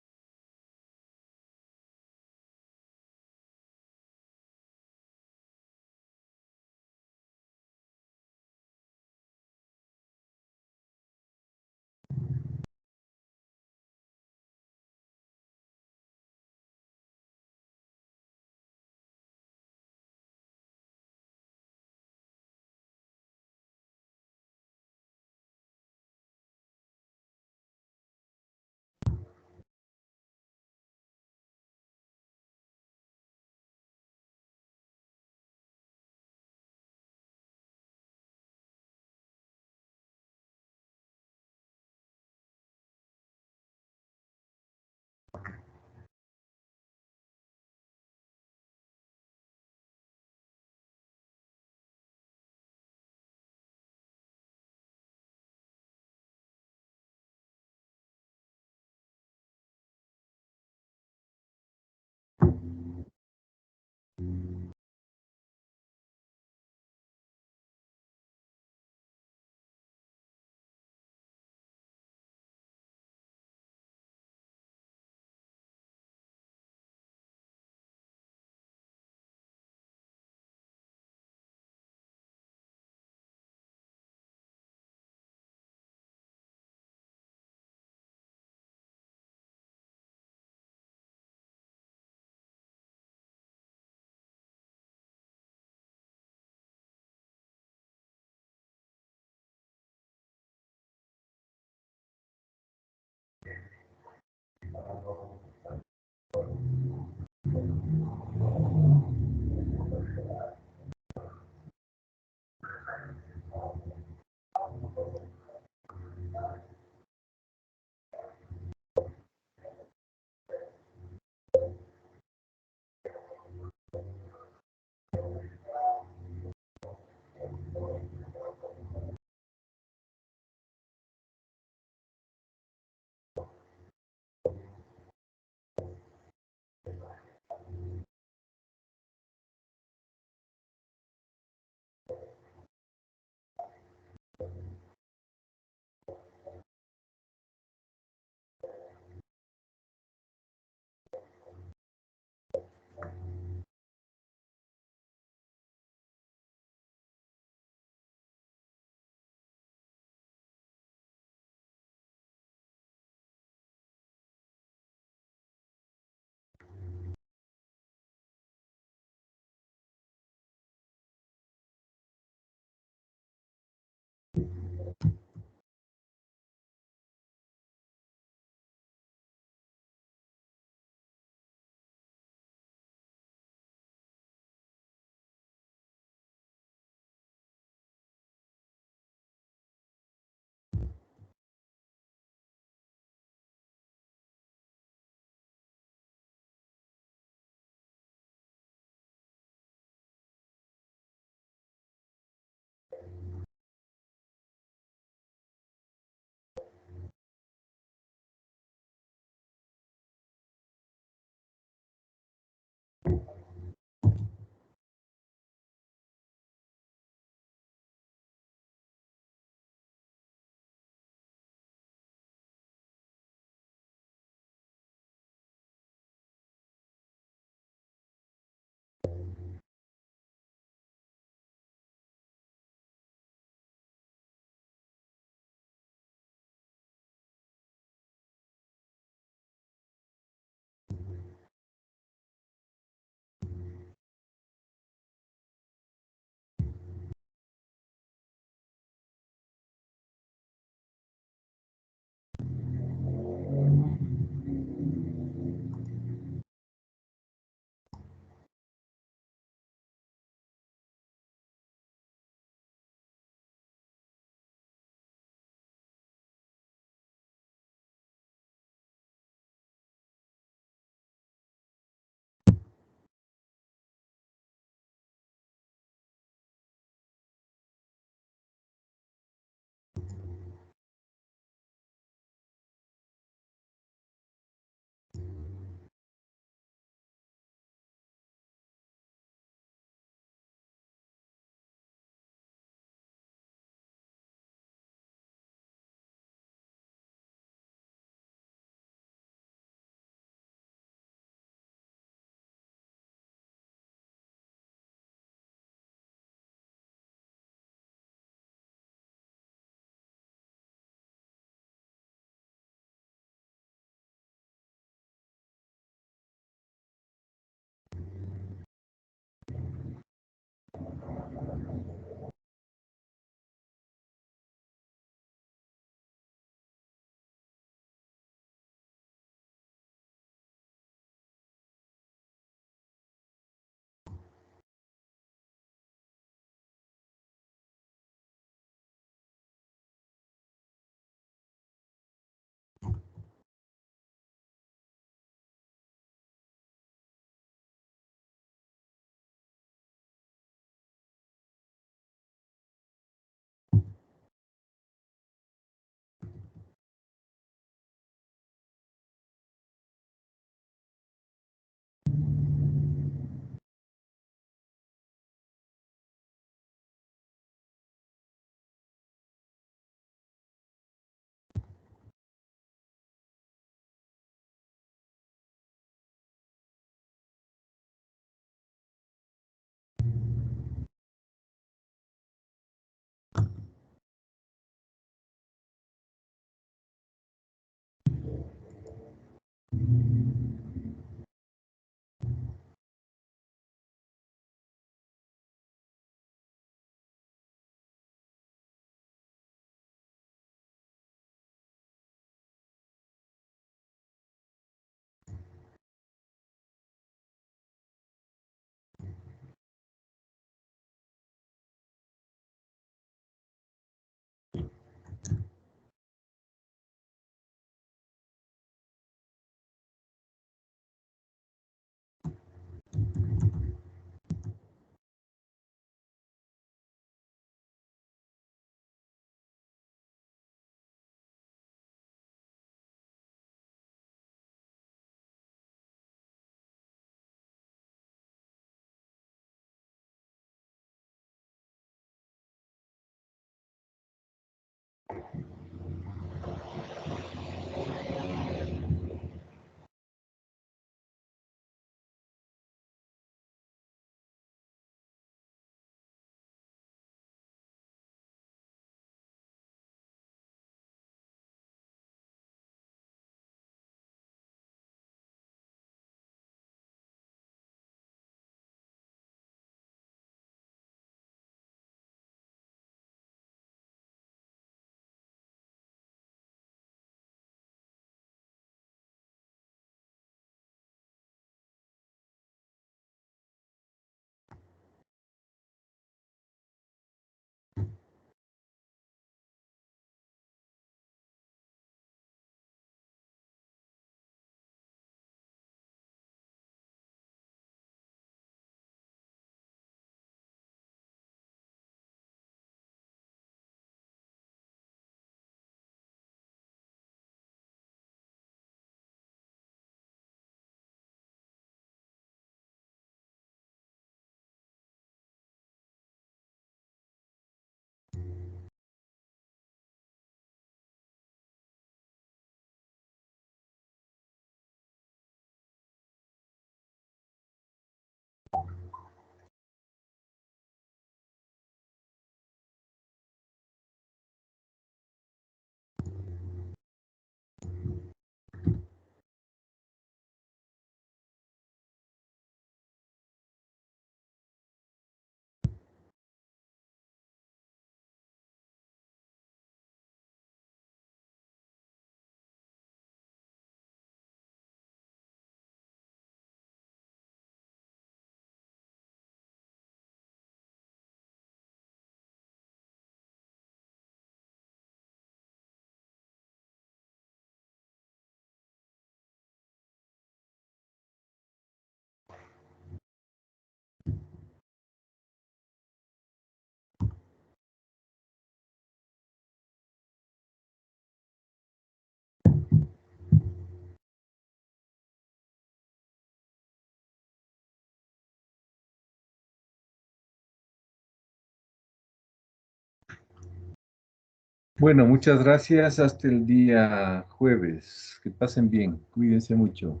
S1: Bueno, muchas gracias. Hasta el día jueves. Que pasen bien. Cuídense mucho.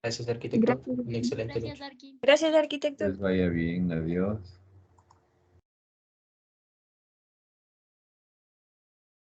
S5: Gracias, arquitecto.
S4: Gracias.
S5: Un excelente noche.
S3: Gracias, arquitecto.
S1: Les vaya bien. Adiós.